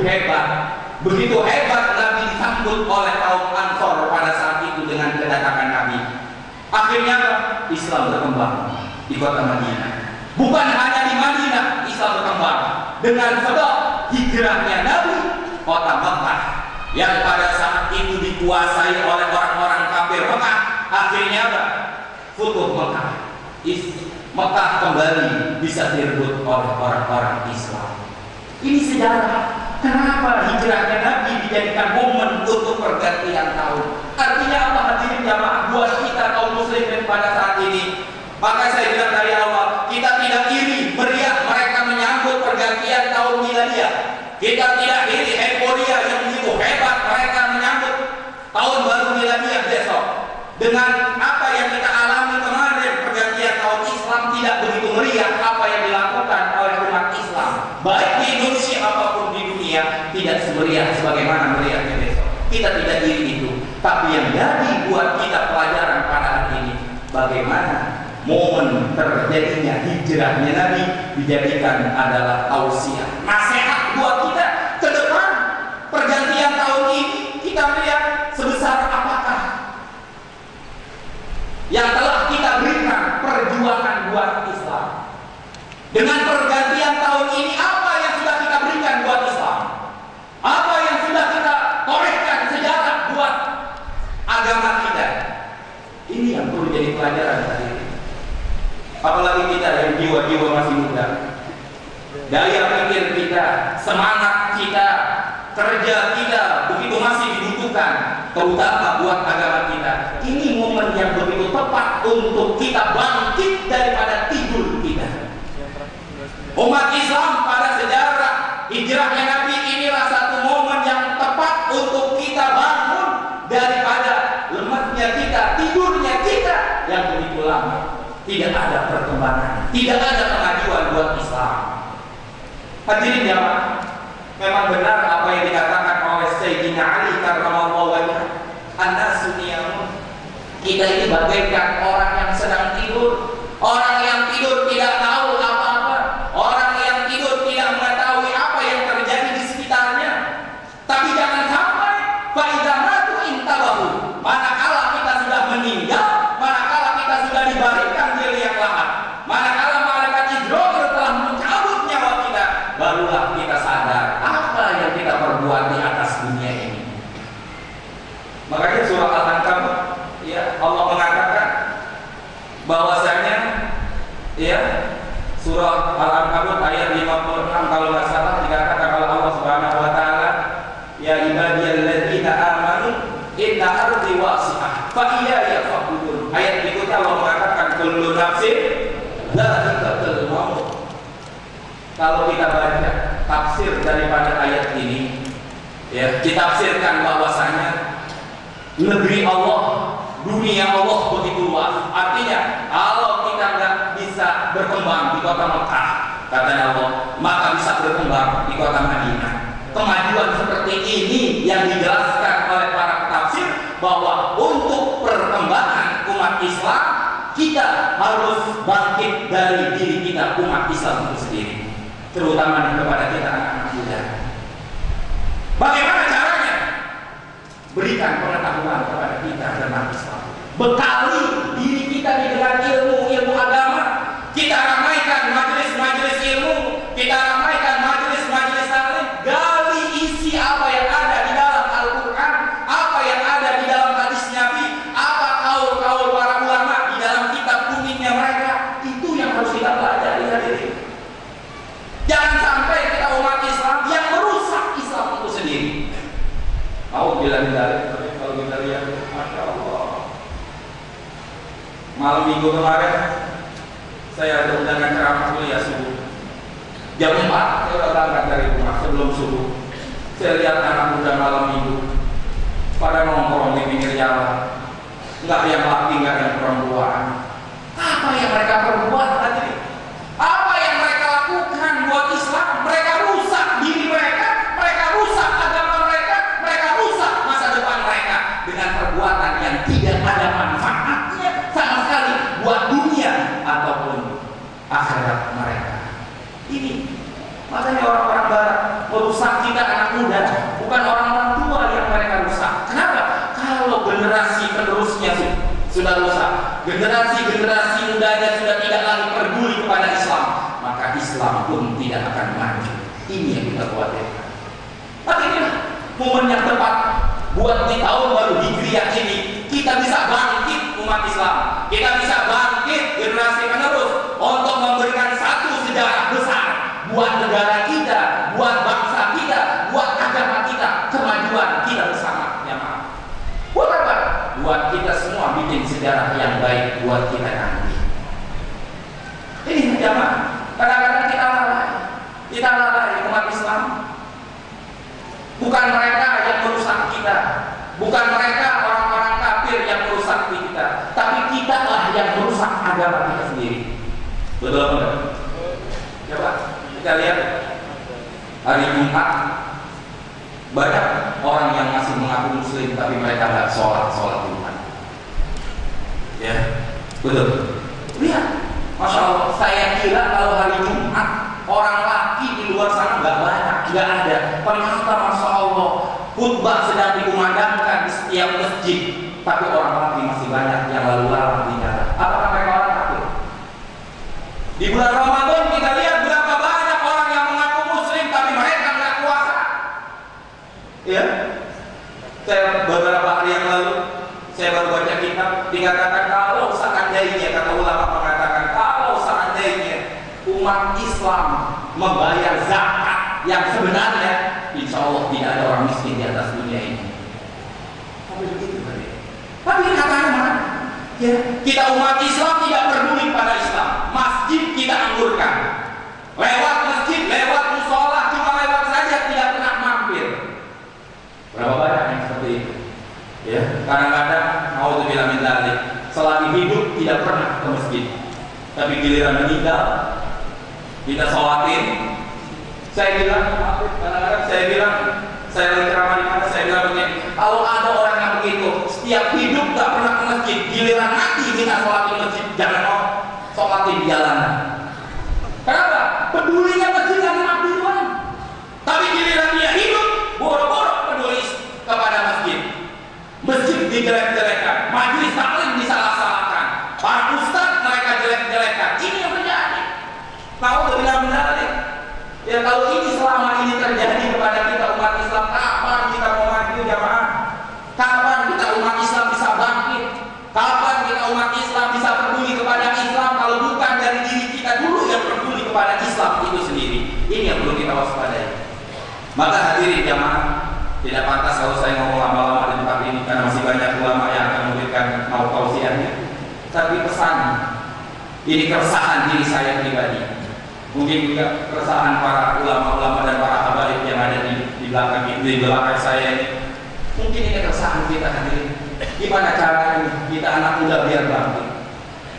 hebat Nabi disambut oleh kaum Ansor pada saat itu dengan kedatangan Nabi. Akhirnya Islam berkembang di kota Madinah. Bukan hanya di Madinah, Islam berkembang dengan sebab hijrahnya Nabi kota Mekah yang pada saat itu dikuasai oleh orang-orang kafir Mekah. Akhirnya Futuh Mekah, Mekah kembali bisa direbut oleh orang-orang Islam. Ini sejarah. Kenapa hijrahnya Nabi dijadikan momen untuk pergantian tahun? Artinya apa hadirin jamaah buat kita kaum muslimin pada saat ini? Maka saya bilang dari awal, kita tidak iri meriah mereka menyambut pergantian tahun miladiah. Kita tidak iri euforia yang begitu hebat mereka menyambut tahun baru miladiah besok. Dengan apa yang kita alami kemarin pergantian tahun Islam tidak begitu meriah apa yang dilakukan oleh umat Islam, baik di Indonesia apapun di dunia, tidak semeriah sebagaimana meriahnya besok. Kita tidak iri itu, tapi yang jadi buat kita pelajaran pada hari ini, bagaimana momen terjadinya hijrahnya Nabi dijadikan adalah tausiah, nasihat buat kita ke depan pergantian tahun ini. Kita melihat sebesar apakah yang telah kita berikan perjuangan buat Islam. Dengan pergantian tahun ini, apa yang sudah kita berikan buat Islam? Apa kerja kita begitu masih dibutuhkan, terutama buat agama kita. Ini momen yang begitu tepat untuk kita bangkit daripada tidur kita. Umat Islam pada sejarah hijrahnya Nabi, inilah satu momen yang tepat untuk kita bangun daripada lemahnya kita, tidurnya kita yang begitu lama. Tidak ada perkembangan, tidak ada kemajuan buat Islam. Hadirin jamaah, memang benar apa yang dikatakan oleh Sayyidina Ali karramallahu wajhah, an-nasu niyamun. Kita ini bagaikan orang yang sedang tidur. Orang yang tidur tidak tahu apa-apa. Orang yang tidur tidak mengetahui apa yang terjadi di sekitarnya. Tapi jangan sampai fa idza matu intabahu. Manakala kita sudah meninggal, manakala kita sudah dibaringkan di liang lahat, manakala malaikat Jibril telah mencabut nyawa kita, barulah kita sadar apa yang kita perbuat di atas dunia ini. Makanya surah Al-Ankabut, ya, Allah mengatakan bahwasanya, ya, surah Al-Ankabut ayat 56 kalau nggak salah, dikatakan oleh Allah Subhanahu wa taala, ya ibadiyalladzina amanu inna ardi wasi'ah fa iyaya fa'budun. Ayat berikutnya Allah mengatakan kullu nafsin dha'iqatul maut. Kalau kita baca tafsir daripada ayat ini, ya, ditafsirkan bahwasanya negeri Allah, dunia Allah begitu luas. Artinya kalau kita nggak bisa berkembang di kota Mekah, kata Allah, maka bisa berkembang di kota Madinah. Kemajuan seperti ini yang dijelaskan oleh para penafsir, bahwa untuk perkembangan umat Islam kita harus bangkit dari diri kita, umat Islam itu sendiri, terutama kepada kita anak-anak muda. Bagaimana caranya? Berikan pengetahuan kepada kita tentang Islam. Bekali diri kita dengan ilmu agama. Kita ramaikan majelis-majelis ilmu, kita ramaikan majelis-majelis taklim. Gali isi apa yang ada di dalam Al-Quran, apa yang ada di dalam hadis Nabi, apa kaul-kaul para ulama di dalam kitab kuningnya mereka. Itu yang harus kita pelajari hadirin. Jangan sampai kita umat Islam yang merusak Islam itu sendiri. Mau bilang dari, kalau kita lihat, masya Allah. Malam minggu kemarin saya ada undangan ceramah kuliah subuh. Jam 4 saya udah berangkat dari rumah sebelum subuh. Saya lihat anak muda malam minggu pada nongkrong di pinggir jalan. Enggak yang laki, enggak yang perempuan. Apa yang mereka perbuat tadi? Apa yang mereka lakukan buat Islam? Mereka rusak diri mereka, mereka rusak agama mereka, mereka rusak masa depan mereka dengan perbuatan yang tidak ada manfaatnya sama sekali buat dunia ataupun akhirat mereka. Ini makanya orang-orang barat merusak kita anak muda, bukan orang-orang tua yang mereka rusak. Kenapa? Kalau generasi penerusnya sudah rusak, generasi mudanya sudah tidak lagi peduli kepada Islam, maka Islam pun tidak akan maju. Ini yang kita khawatirkan. Makanya momen yang tepat buat di tahun baru Hijriah ini, kita bisa bangkit umat Islam, kita bisa bangkit generasi penerus untuk memberikan satu sejarah besar buat negara kita, buat bangsa kita, buat agama kita, kemajuan kita bersama. Ya maaf. Buat apa? Buat kita semua bikin sejarah yang baik buat kita nanti. Ini jamaah, kadang-kadang kita lalai umat Islam. Bukan mereka yang merusak kita, bukan mereka orang-orang kafir yang merusak kita, tapi kita lah yang merusak agama kita sendiri. Betul enggak? Coba kita lihat hari Jumat, banyak orang yang masih mengaku Muslim tapi mereka nggak sholat Jumat. Ya, betul. Lihat, masya Allah. Saya kira kalau hari Jumat orang laki di luar sana nggak banyak, nggak ada. Ternyata masya Allah, khutbah sedang dikumandangkan di setiap masjid, tapi orang laki masih banyak yang lalu lalang di jalan. Apakah mereka orang kafir? Di bulan Ramadan kita lihat berapa banyak orang yang mengaku Muslim tapi mereka nggak puasa. Ya, saya beberapa hari yang lalu saya baru baca kitab, dikatakan kalau seandainya, kata ulama mengatakan kalau seandainya umat Islam membayar zakat yang sebenarnya, insya Allah tidak ada orang miskin di atas dunia ini. Tapi begitu tadi. Tapi katanya mana? Ya, kita umat Islam tidak peduli pada Islam. Masjid kita anggurkan. Lewat masjid, lewat musola, cuma lewat saja, tidak pernah mampir. Berapa banyak yang seperti itu? Ya, kadang-kadang mau bilang minta selagi hidup tidak pernah ke masjid, tapi giliran meninggal kita sholatin. Saya bilang, kadang-kadang saya lagi ceramah di mana, saya bilang begini, kalau ada orang yang begitu, setiap hidup tak pernah ke masjid, giliran mati kita sholatin masjid, jangan mau sholatin di jalanan. Kenapa? Pedulinya masjid lagi mati doang. Tapi giliran dia hidup, boro-boro peduli kepada masjid. Masjid dijelek-jelekan, majelis taklim disalah-salahkan, para ustaz mereka jelek-jelekan. Ini yang terjadi. Tahu benar-benar ya, kalau ini selama ini terjadi kepada kita umat Islam, kapan kita mau maju jamaah? Kapan kita umat Islam bisa bangkit? Kapan kita umat Islam bisa peduli kepada Islam kalau bukan dari diri kita dulu yang peduli kepada Islam itu sendiri? Ini yang perlu kita waspadai. Maka hadirin jamaah, tidak pantas kalau saya ngomong lama-lama di tempat ini karena masih banyak ulama yang akan memberikan tausiahnya. Tapi pesan ini keresahan diri saya pribadi. Mungkin juga keresahan para ulama-ulama dan para habaib yang ada di belakang saya ini. Mungkin ini keresahan kita hadirin. Gimana caranya kita anak muda biar bangkit?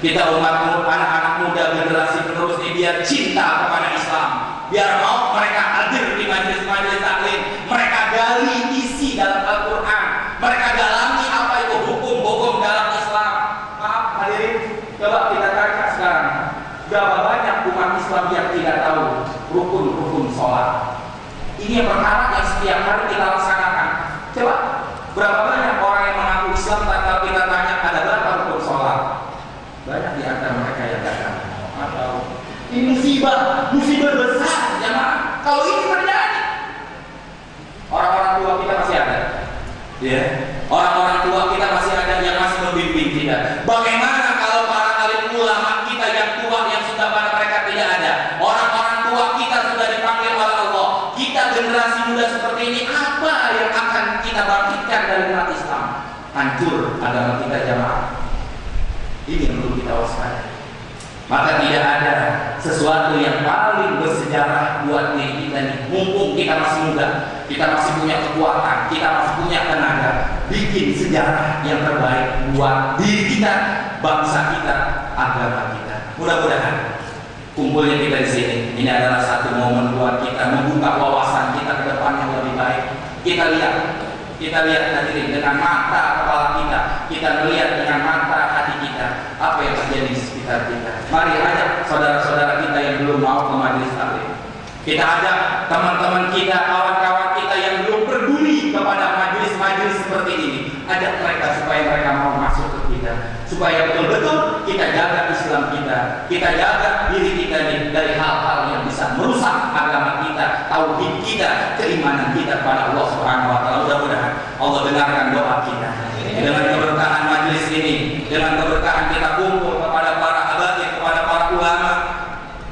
Kita anak-anak muda generasi penerus ini biar cinta kepada Islam, biar mau mereka hadir di majelis-majelis taklim, mereka gali isi dalam Al-Quran, mereka dalami apa itu hukum-hukum dalam Islam. Maaf hadirin, coba kita kaca sekarang. Berapa banyak umat Islam yang tidak tahu rukun-rukun sholat? Ini yang perkara yang setiap hari kita laksanakan. Coba, berapa banyak orang yang mengaku Islam tanpa kita tanya ada berapa rukun sholat? Banyak di antara mereka yang tidak tahu. Atau ini musibah besar, jemaah. Kalau ini terjadi, orang-orang tua kita masih ada, ya. Orang-orang tua kita masih ada yang masih membimbing kita. Bagaimana kalau para alim ulama kita yang tua yang sudah pada mereka tidak ada? Orang-orang tua kita sudah dipanggil oleh Allah. Kita generasi muda seperti ini, apa yang akan kita bangkitkan dari umat Islam? Hancur agama kita jamaah. Ini yang perlu kita waspadai. Maka tidak ada sesuatu yang paling bersejarah buat diri kita nih. Mumpung kita masih muda, kita masih punya kekuatan, kita masih punya tenaga, bikin sejarah yang terbaik buat diri kita, bangsa kita, agama kita. Mudah-mudahan kumpulnya kita di sini ini adalah satu momen buat kita membuka wawasan kita ke depan yang lebih baik. Kita lihat hadirin dengan mata kepala kita melihat dengan mata hati kita apa yang terjadi di sekitar kita. Mari ajak saudara-saudara kita yang belum mau ke majelis taklim. Kita ajak teman-teman kita, kawan-kawan kita yang belum peduli kepada majelis-majelis seperti ini. Ajak mereka supaya mereka mau masuk ke kita, supaya betul-betul kita jaga Islam kita jaga diri kita dari hal-hal yang bisa merusak agama kita, tauhid kita, keimanan kita kepada Allah Subhanahu wa taala. Mudah-mudahan Allah dengarkan doa kita. Dengan keberkahan majelis ini, dengan keberkahan kita kumpul kepada para habaib, kepada para ulama,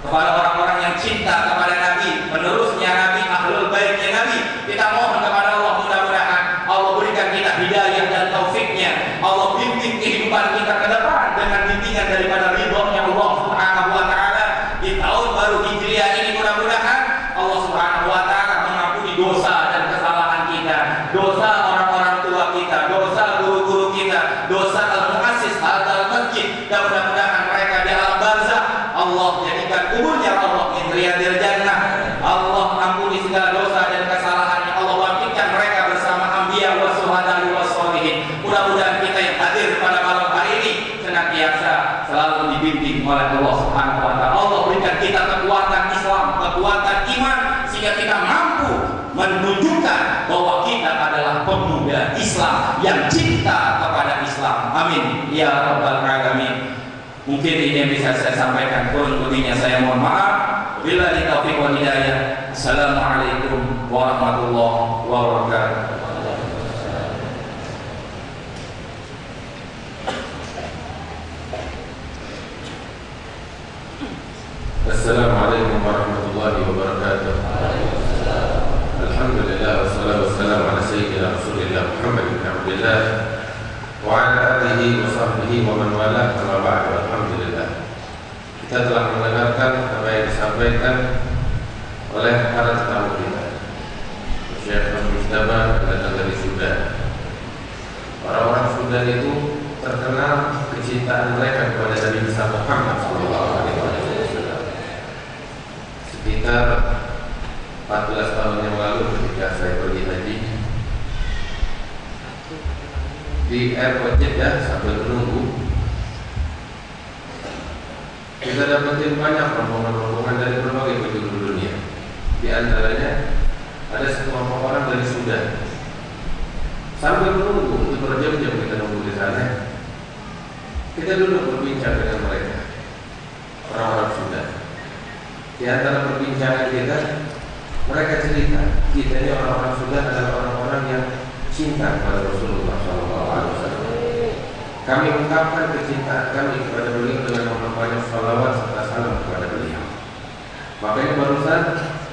kepada orang-orang yang cinta kepada Nabi, penerusnya Nabi, ahlul baitnya Nabi, kita mohon kepada Allah mudah-mudahan Allah berikan kita hidayah dan taufiknya. Allah bimbing kehidupan kita ke depan dengan bimbingan daripada ridhonya Allah Subhanahu wa taala. Di tahun baru Hijriah ini mudah-mudahan Allah Subhanahu wa taala mengampuni dosa dan kesalahan kita, dosa orang-orang tua kita, dosa guru-guru kita, dosa al-muassis al-masjid, dan mudah-mudahan mereka di alam barzakh Allah jadikan kuburnya Allah min riyadil jannah. Allah ampuni segala dosa dan kesalahannya. Allah bangkitkan mereka bersama anbiya wa syuhada wa sholihin. Mudah-mudahan kita yang hadir pada malam hari ini senantiasa selalu dibimbing oleh Allah Subhanahu wa taala. Allah berikan kita kekuatan Islam, kekuatan iman sehingga kita mampu menunjukkan bahwa kita adalah pemuda Islam yang cinta kepada Islam. Amin ya rabbal alamin. Mungkin ini yang bisa saya sampaikan, kurang lebihnya saya mohon maaf. Billahi taufiq wal hidayah. Assalamualaikum warahmatullahi wabarakatuh. Assalamualaikum warahmatullahi wabarakatuh. Alhamdulillah. kecintaan mereka kepada Nabi besar Muhammad SAW. Sekitar 14 tahun yang lalu ketika saya pergi haji di airport Jeddah sambil menunggu, kita dapetin banyak rombongan-rombongan dari berbagai penjuru dunia. Di antaranya ada sekelompok orang dari Sudan. Sambil menunggu, itu berjam-jam kita nunggu di sana, kita duduk berbincang dengan mereka, orang-orang Sudan. Di antara perbincangan kita, mereka cerita, kita ini orang-orang Sudan adalah orang-orang yang cinta kepada Rasulullah SAW. Kami ungkapkan kecintaan kami kepada beliau dengan memperbanyak salawat serta salam kepada beliau. Makanya barusan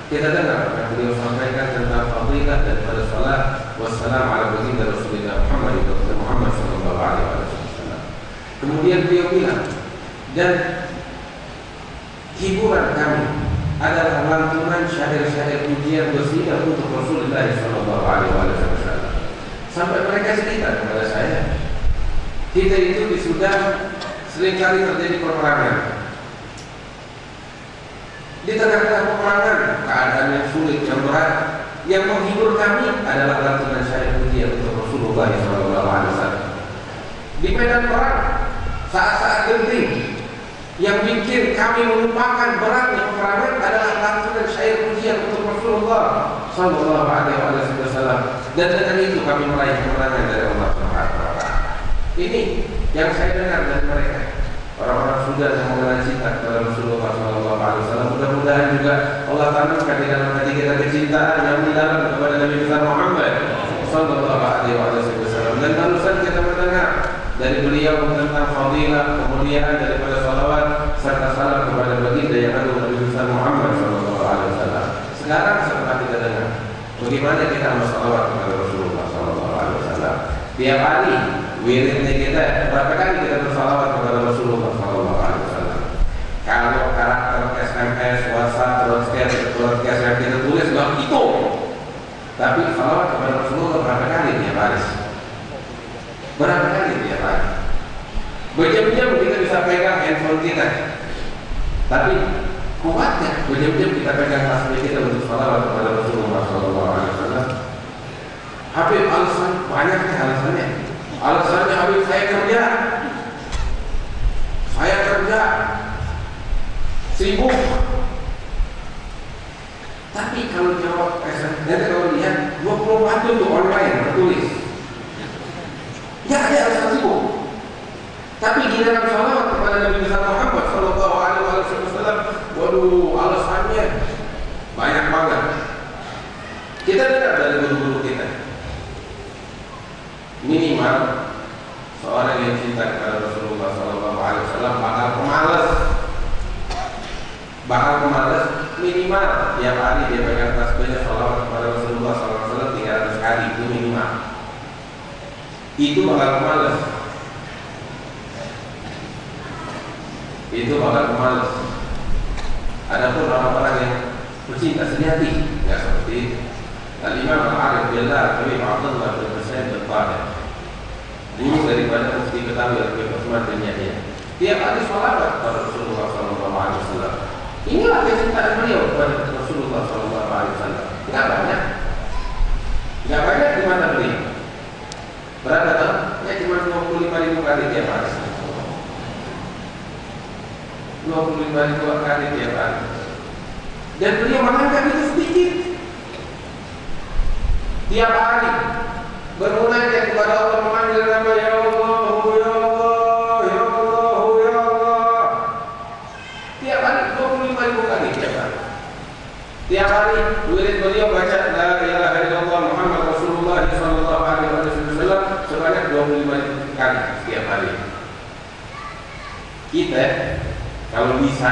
kita dengar yang beliau sampaikan tentang fadilah daripada salat wassalam ala baginda Rasulullah Muhammad sallallahu alaihi wasallam. Kemudian beliau bilang, dan hiburan kami adalah lantunan syair-syair pujian qasidah untuk Rasulullah sallallahu alaihi wasallam. Sampai mereka cerita kepada saya, kita itu di Sudan seringkali terjadi peperangan. Di tengah-tengah peperangan, keadaan yang sulit, yang berat, yang menghibur kami adalah lantunan syair pujian untuk Rasulullah SAW. Di medan perang, saat-saat genting, yang bikin kami melupakan beratnya peperangan adalah lantunan syair pujian untuk Rasulullah SAW. Dan dengan itu kami meraih kemenangan dari Allah SWT. Ini yang saya dengar dari mereka. Orang-orang Sudan yang mengenal cinta kepada Rasulullah SAW. Mudah-mudahan juga Allah tanamkan di dalam hati kita kecintaan yang mendalam kepada Nabi besar Muhammad SAW. Dan barusan kita mendengar dari beliau tentang fadilah, kemuliaan daripada salawat serta salam kepada baginda yang agung Nabi besar Muhammad SAW. Sekarang setelah kita dengar bagaimana kita bersalawat kepada Rasulullah SAW. Tiap hari wiridnya kita, berapa kali kita bersalawat kepada Rasulullah SAW? Kalau karakter SMS, WhatsApp, broadcast yang kita tulis nggak itu. Tapi salawat kepada Rasulullah berapa kali tiap hari? Berapa kali tiap hari? Berjam-jam kita bisa pegang handphone kita. Tapi kuatnya berjam-jam kita pegang tasbih kita untuk salawat kepada Rasulullah SAW. Habib alasan banyaknya alasannya. Alasannya Habib saya kerja sibuk. Tapi kalau jawab SMS, nanti kalau lihat 24 itu online tertulis. Ya ada alasan sibuk. Tapi di dalam salawat kepada Nabi besar Muhammad sallallahu alaihi wasallam, waduh alasannya banyak banget. Kita dengar dari guru-guru kita. Minimal seorang yang cinta kepada Rasulullah SAW bakal pemalas minimal tiap hari dia pegang tasbihnya salawat kepada Rasulullah SAW 300 kali itu minimal. Itu bakal pemalas. Adapun orang-orang yang bercinta sejati nggak seperti itu. Al-Imam Al-Arif Billah Habib Abdullah bin Husain bin Tahir, guru daripada Mufti Betawi Habib Utsman bin Yahya, tiap hari salawat kepada Rasulullah SAW. Inilah kecintaan beliau kepada Rasulullah SAW. Nggak banyak di mana beliau. Berapa tahun? Ya cuma 25.000 kali tiap hari. 25.000 kali tiap hari. Dan beliau menganggap itu sedikit. Tiap hari bermunajat kepada Allah, memanggil nama ya Allah, ya Allah, ya Allah, ya Allah. Tiap hari 25.000 kali tiap hari. Tiap hari wirid beliau baca la ilaha illallah Muhammad Rasulullah sallallahu alaihi wasallam sebanyak 25.000 kali setiap hari. Kita kalau bisa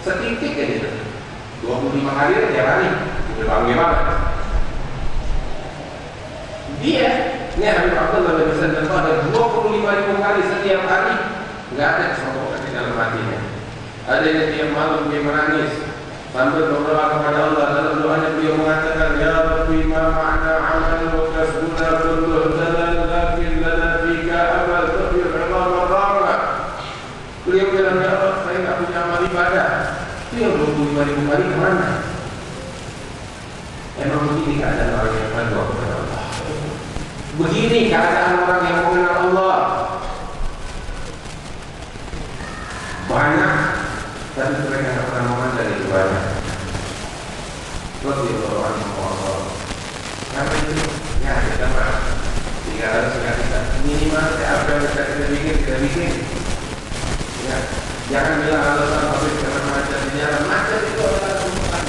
setitik aja 25 kali tiap hari udah bagaimana? Dia, ini Habib Abdullah bin Husain bin Tahir 25.000 kali setiap hari, nggak ada kesombongan di dalam hatinya. Ada yang tiap malam dia menangis sambil berdoa kepada Allah. Dalam doanya beliau mengatakan, Ya Rabbi ma ma'na amal wa kasbuna kulluh zalal lakin lana fika amal tafir imam ar-rahmah. 5.000 kali kemana? Emang begini keadaan orang yang berdoa kepada Allah. Begini keadaan orang yang mengenal Allah. Banyak, tapi mereka tidak pernah mengenal itu banyak. Lebih orang yang Allah. Karena itu, ya kita pernah 300 kita minimal apa yang kita bikin. Ya, jangan bilang alasan apa karena macet di jalan. Macet itu adalah kebutuhan.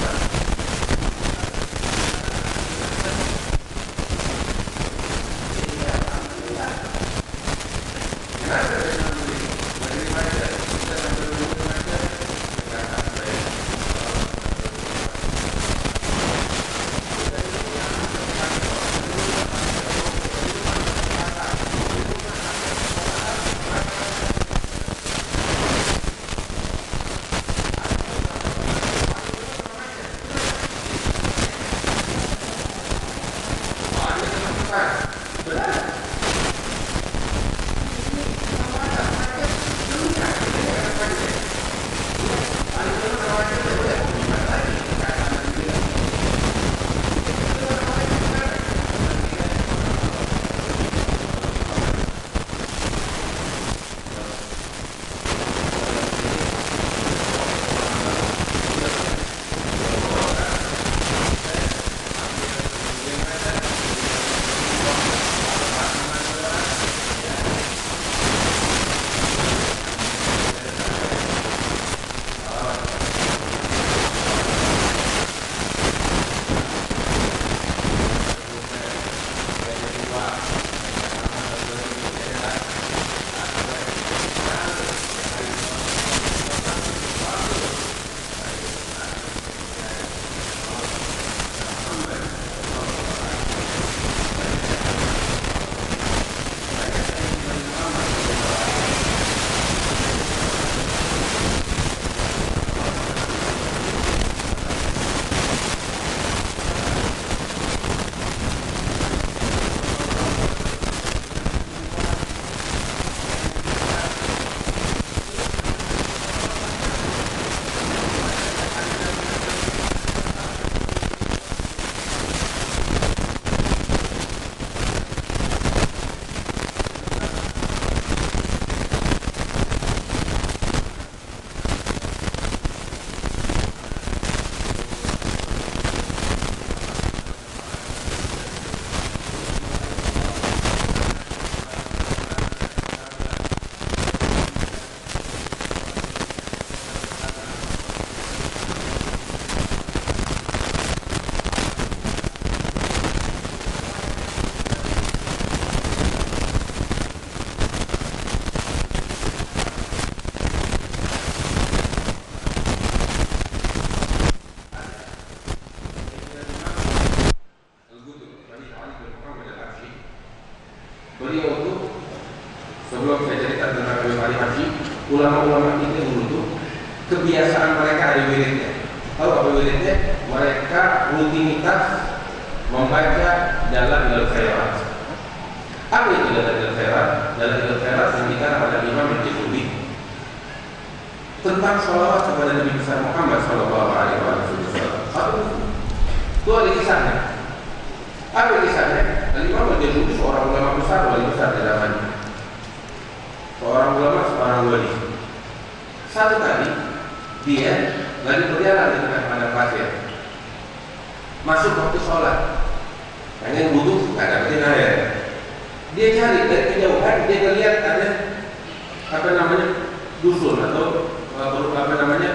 Beliau itu sebelum saya cerita tentang Habib Ali Habsyi, ulama-ulama ini dulu tuh kebiasaan mereka ada wiridnya. Tahu apa wiridnya? Mereka rutinitas membaca Dalailul Khairat. Apa itu Dalailul Khairat? Dalailul Khairat yang dikatakan pada Imam Al-Jazuli tentang sholawat kepada Nabi besar Muhammad Sallallahu Alaihi Wasallam. Itu ada kisahnya. Apa kisahnya? Imam Al-Jazuli seorang ulama besar, wali besar di zamannya. Seorang ulama, seorang wali. Satu kali dia lagi berjalan di tengah padang pasir. Masuk waktu sholat, pengen butuh, nggak dapetin air. Dia cari dari kejauhan, dia ngelihat ada apa namanya dusun atau apa namanya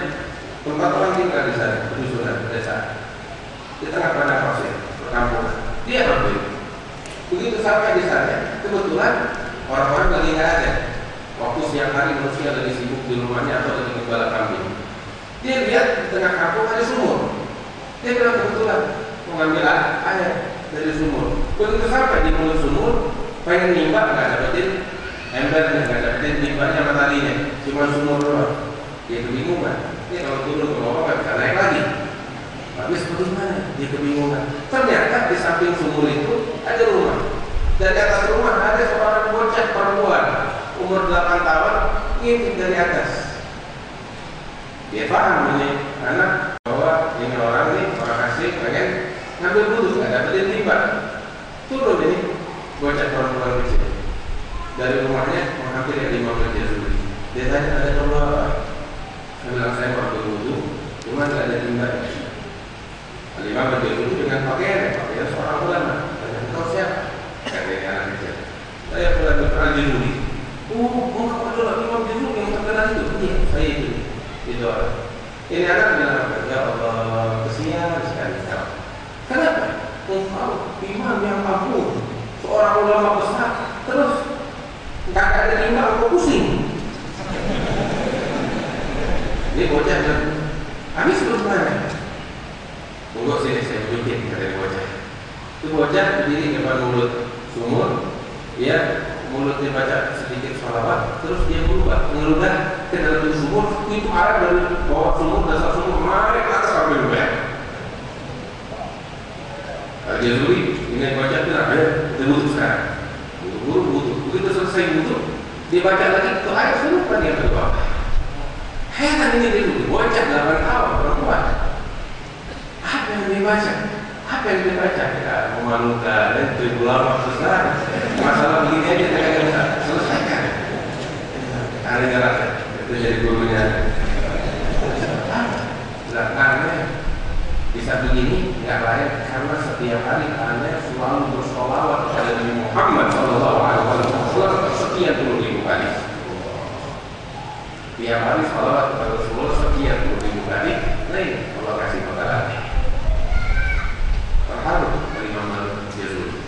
tempat orang tinggal di sana, dusunan desa di tengah padang pasir, perkampungan. Dia ambil. Begitu sampai di sana, kebetulan orang-orang lagi nggak ada. Waktu siang hari manusia lagi sibuk di rumahnya atau lagi gembala kambing. Dia lihat di tengah kampung ada sumur. Dia bilang kebetulan mengambil air dari sumur. Begitu sampai di mulut sumur, pengen nimba nggak dapetin embernya, nggak dapetin timbanya mataharinya, cuma sumur doang. Dia kebingungan. Dia kalau turun ke bawah nggak bisa naik lagi. Habis bagaimana? Dia kebingungan. Ternyata di samping sumur itu ada rumah. Dan di atas rumah ada seorang bocah perempuan umur 8 tahun ngintip dari atas. Dia paham ini anak bahwa bocah perempuan kecil dari rumahnya menghampiri Imam Al-Jazuli. Dia tanya, ada perlu apa? Saya bilang, saya mau berwudu, cuma nggak ada timba. Imam Al-Jazuli dengan pakaian seorang ulama. Tanya, kau siapa? Katanya anak kecil. Saya Fulan Al-Jazuli. Oh, kamu adalah Imam Al-Jazuli yang terkenal itu? Iya, saya itu. Itu orang. Ini anak bilang, ya Allah, kesian sekali. Kenapa? Engkau imam yang agung, seorang ulama besar, terus nggak ada timba, aku pusing. Ini bocah dan habis terus mana? Tunggu sini saya bikin kata bocah. Itu bocah berdiri di depan mulut sumur, dia mulutnya baca sedikit sholawat, terus dia berubah mengeludah ke dalam sumur. Itu air dari bawah sumur, dasar sumur naik ke atas sampai lubang. Al-Jazuli ini baca bilang, ayo kita wudu sekarang. Wudu. Begitu selesai wudu, dia baca lagi itu air semua kan dia ke bawah. Heran ini dia bocah 8 tahun perempuan. Apa yang dia baca? Ya, memalukan itu ulama besar. Masalah begini aja kita nggak bisa selesaikan. Aneh itu jadi gurunya. Aneh bisa begini nggak lain karena setiap hari aneh selalu bersolawat kepada Nabi Muhammad SAW sekian 10.000 kali. Tiap hari sholawat kepada Rasulullah sekian 10.000 kali. Lain Allah kasih pahala. Terharu dari Imam Al-Jazuli.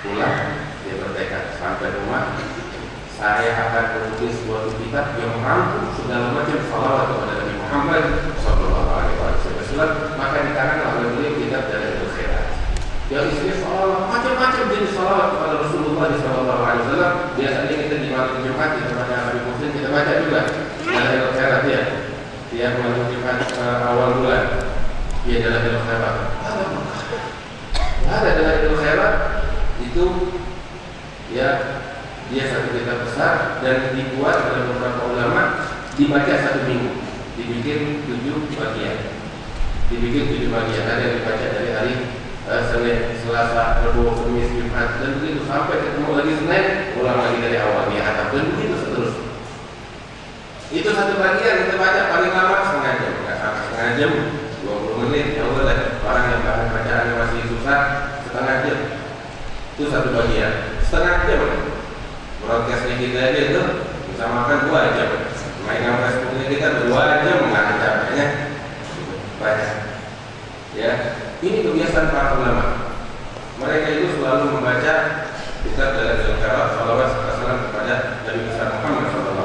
Pulang dia bertekad sampai rumah, saya akan menulis suatu kitab yang merangkum segala macam salawat kepada Nabi Muhammad SAW. Maka dikarangkan oleh beliau kitab Dalailul Khairat. Yang isinya salawat macam-macam jenis salawat kepada Rasulullah SAW. Biasanya kita di malam Jumat kita baca Habib Muslim, kita baca juga Dalailul Khairat ya. Tiap malam Jumat awal bulan dia Dalailul Khairat. Ada Dalailul Khairat itu ya dia satu kitab besar dan dibuat oleh beberapa ulama, dibaca 1 minggu, dibikin 7 bagian. Ada yang dibaca dari hari Senin, Selasa, Rabu, Kamis, Jumat, dan begitu sampai ketemu lagi Senin, ulang lagi dari awal dia atap dan begitu seterusnya. Itu satu bagian kita baca paling lama setengah jam, nggak sampai setengah jam, 20 menit. Ya udah, orang yang bacaannya masih susah, setengah jam. Itu satu bagian, setengah jam. Broadcastnya kita aja itu bisa makan 2 jam. Mainan Facebooknya kita 2 jam nggak ada capeknya. Baca, ya. Ini kebiasaan para ulama. Mereka itu selalu membaca kitab Dalailul Khairat, salawat salam kepada Nabi besar Muhammad SAW.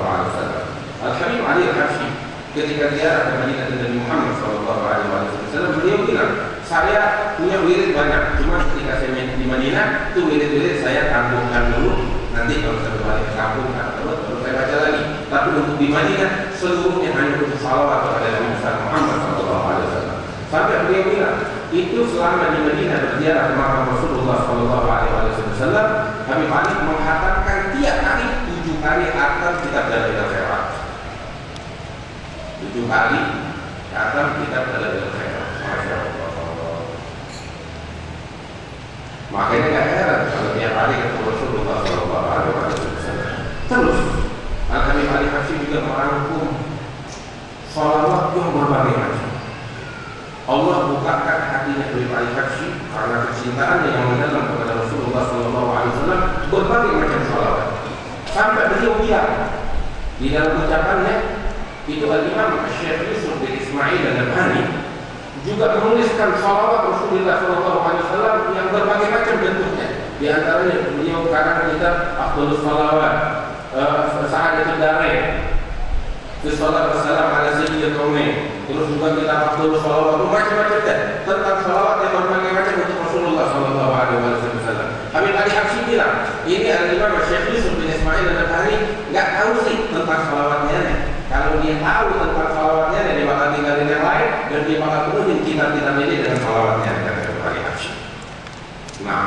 Al-Habib Ali Al-Habsyi ketika ziarah ke Madinah Nabi Muhammad SAW, beliau bilang, saya punya wirid banyak, cuma ketika saya di Madinah itu wirid-wirid saya tangguhkan dulu. Nanti kalau saya kembali ke kampung baru saya baca lagi. Tapi untuk di Madinah seluruhnya hanya untuk salawat kepada Nabi besar Muhammad SAW. Sampai beliau bilang, itu selama di Madinah berziarah ke makam Rasulullah SAW, Habib Ali menghatamkan tiap hari 7 kali khatam kitab Dalailul Khairat. 7 kali khatam kitab Dalailul Khairat. Masya Allah. Makanya nggak heran kalau tiap hari ketemu Rasulullah SAW. Terus Al-Habib Ali Habsyi juga merangkum salawat yang berbagai macam. Allah bukakan hatinya Habib Ali Habsyi karena kecintaannya yang mendalam kepada Rasulullah SAW, berbagai macam salawat. Sampai beliau bilang di dalam ucapannya itu Al-Imam Syekh Yusuf bin Ismail Al-Nabhani juga menuliskan salawat Rasulullah SAW yang berbagai macam bentuknya. Di antaranya beliau karang kitab Afdhalus Salawat, Sa'adatul Darain, Salawat wassalam ala sayyidil kaunain. Terus juga kita Afdhalus Salawat, macam-macam tentang salawat yang berbagai macam untuk Rasulullah SAW. Habib Ali Habsyi bilang, ini Al-Imam Syekh Yusuf bin Ismail Al-Nabhani nggak tahu sih tentang salawatnya. Kalau dia tahu tentang salawatnya, dia bakal tinggalin yang lain dan dia bakal penuhin kitab-kitab ini dengan salawatnya, kata Habib Ali Habsyi. Nah,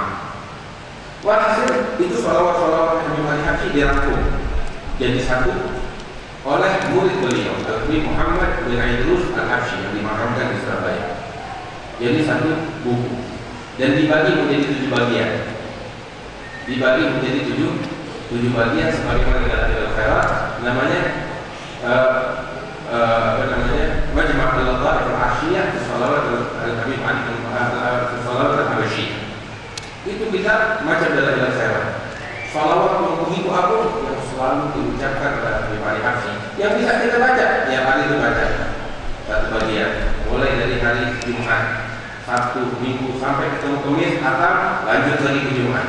walhasil itu salawat-salawat Habib Ali Habsyi dirangkum jadi satu oleh murid beliau, Habib Muhammad bin Idrus Al-Habsyi yang dimakamkan di Surabaya. Jadi satu buku dan dibagi menjadi 7 bagian. dibagi menjadi tujuh bagian sebagaimana dalam Hilal Khairat, namanya Majma' al-Lataif al-Asyiyah fi Shalawat al-Habib Ali fi Shalawat al-Habasyiyah. Itu kita macam dalam Hilal Khairat. Salawat yang begitu agung yang selalu diucapkan oleh Habib Ali Habsyi, yang bisa kita baca tiap hari itu baca satu bagian, mulai dari hari Jumat, Sabtu, Minggu sampai ketemu Kamis, atau lanjut lagi ke Jumat.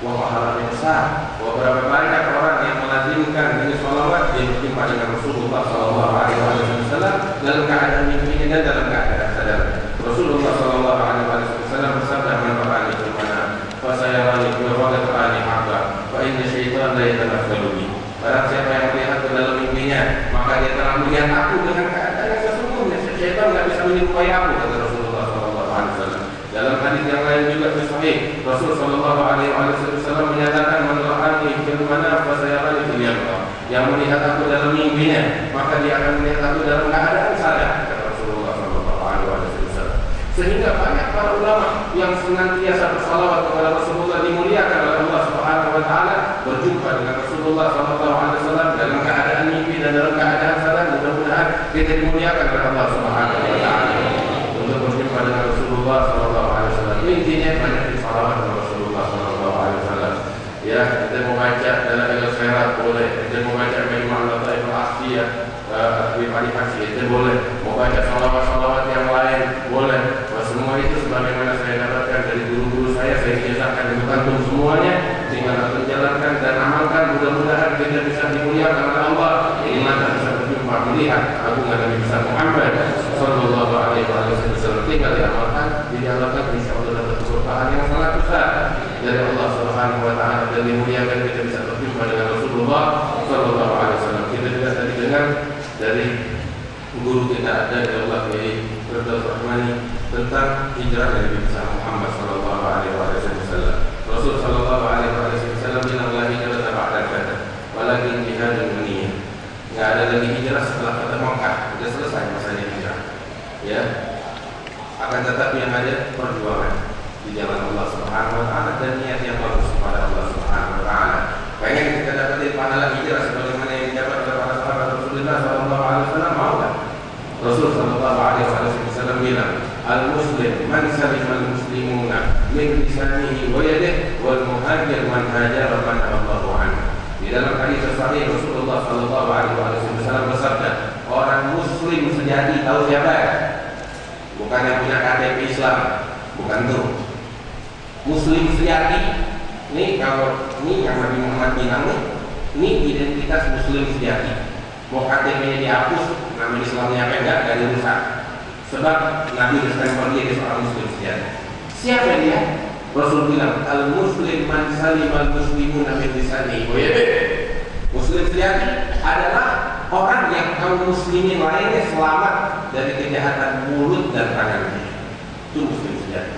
Wah, pahalanya besar. Wah, berapa banyak orang yang melazimkan ini salawat yang berjumpa dengan Rasulullah Sallallahu Alaihi Wasallam dalam keadaan mimpinya dan dalam keadaan sadar. Rasulullah Sallallahu Alaihi Wasallam bersabda, "Man ra'ani fil manam, fa sayarani wa ra'ani haqqa, fa inna syaitan la yatanaffalu bi." Barang siapa yang melihat ke dalam mimpinya, maka dia telah melihat aku dengan keadaan yang sesungguhnya. Syaitan tidak bisa menyerupai aku, kata Rasulullah Sallallahu Alaihi Wasallam. Dalam hadis yang lain juga sahih, Rasul Sallallahu Alaihi Wasallam menyatakan, "Man ra'ani fil manam, fa sayarani fil yaqظah." Yang melihat aku dalam mimpinya, maka dia akan melihat aku dalam keadaan sadar, kata Rasulullah Sallallahu Alaihi Wasallam. Sehingga banyak para ulama yang senantiasa bersalawat kepada Rasulullah dimuliakan oleh Allah Subhanahu Wa Taala, berjumpa dengan Rasulullah Sallallahu Alaihi Wasallam dalam keadaan mimpi dan dalam keadaan sadar. Mudah-mudahan kita dimuliakan oleh Allah Subhanahu Wa Taala untuk berjumpa dengan Rasulullah Sallallahu Alaihi Wasallam. Intinya banyak bersalawat kepada Rasulullah Sallallahu Alaihi Wasallam. Ya, kita membaca dalam Hilal Khairat boleh, kita membaca Majma' al-Lataif al-Asyiyah Habib Ali Habsyi, kita boleh membaca salawat-salawat yang lain boleh. Semua itu sebagaimana saya dapatkan dari guru-guru saya biasakan dibantu semuanya, tinggal kita jalankan dan amalkan. Mudah-mudahan kita bisa dimuliakan oleh Allah, di mana bisa berjumpa melihat agungan Nabi besar Muhammad Sallallahu Alaihi Wasallam. Tinggal diamalkan, dijalankan, insya Allah dapat keberkahan yang sangat besar dari Allah Subhanahu Wa Taala, dan dimuliakan kita bisa berjumpa dengan Rasulullah Sallallahu Alaihi Wasallam. Kita juga tadi dengar dari guru kita ada Allah Kiai Firdaus Rahmani tentang hijrah dari Nabi besar Muhammad Sallallahu Alaihi Wasallam. Rasul Sallallahu Alaihi Wasallam bilang, "La hijrah ba'da al-fath, walakin jihadun dunia." Enggak ada lagi hijrah setelah kota Makkah, sudah selesai masanya hijrah. Ya. Akan tetapi yang ada perjuangan di jalan Allah Subhanahu Wa Taala dan niat yang bagus kepada Allah Subhanahu Wa Taala. Pengen kita dapatin pahala hijrah sebagaimana yang didapat oleh para sahabat Rasulullah Sallallahu Alaihi Wasallam, mau tak? Rasul Sallallahu Alaihi Wasallam bilang, "Al-Muslim man salima al-muslimuna min lisanihi wa yadihi, wal muhajir man hajara man Allahu anhu." Di dalam hadis sahih Rasulullah Sallallahu Alaihi Wasallam bersabda, orang Muslim sejati tahu siapa? Bukan yang punya KTP Islam, bukan tuh. Muslim sejati, ini kalau ini yang Nabi Muhammad bilang nih, ini identitas Muslim sejati. Mau KTP-nya dihapus, nama Islamnya apa enggak, dari rusak. Sebab Nabi berstempel dia seorang Muslim sejati. Siapa dia? Rasul bilang, "Al-Muslim man salimal muslimuna min lisanihi wa yadihi." Muslim sejati adalah orang yang kaum muslimin lainnya selamat dari kejahatan mulut dan tangannya. Itu Muslim sejati.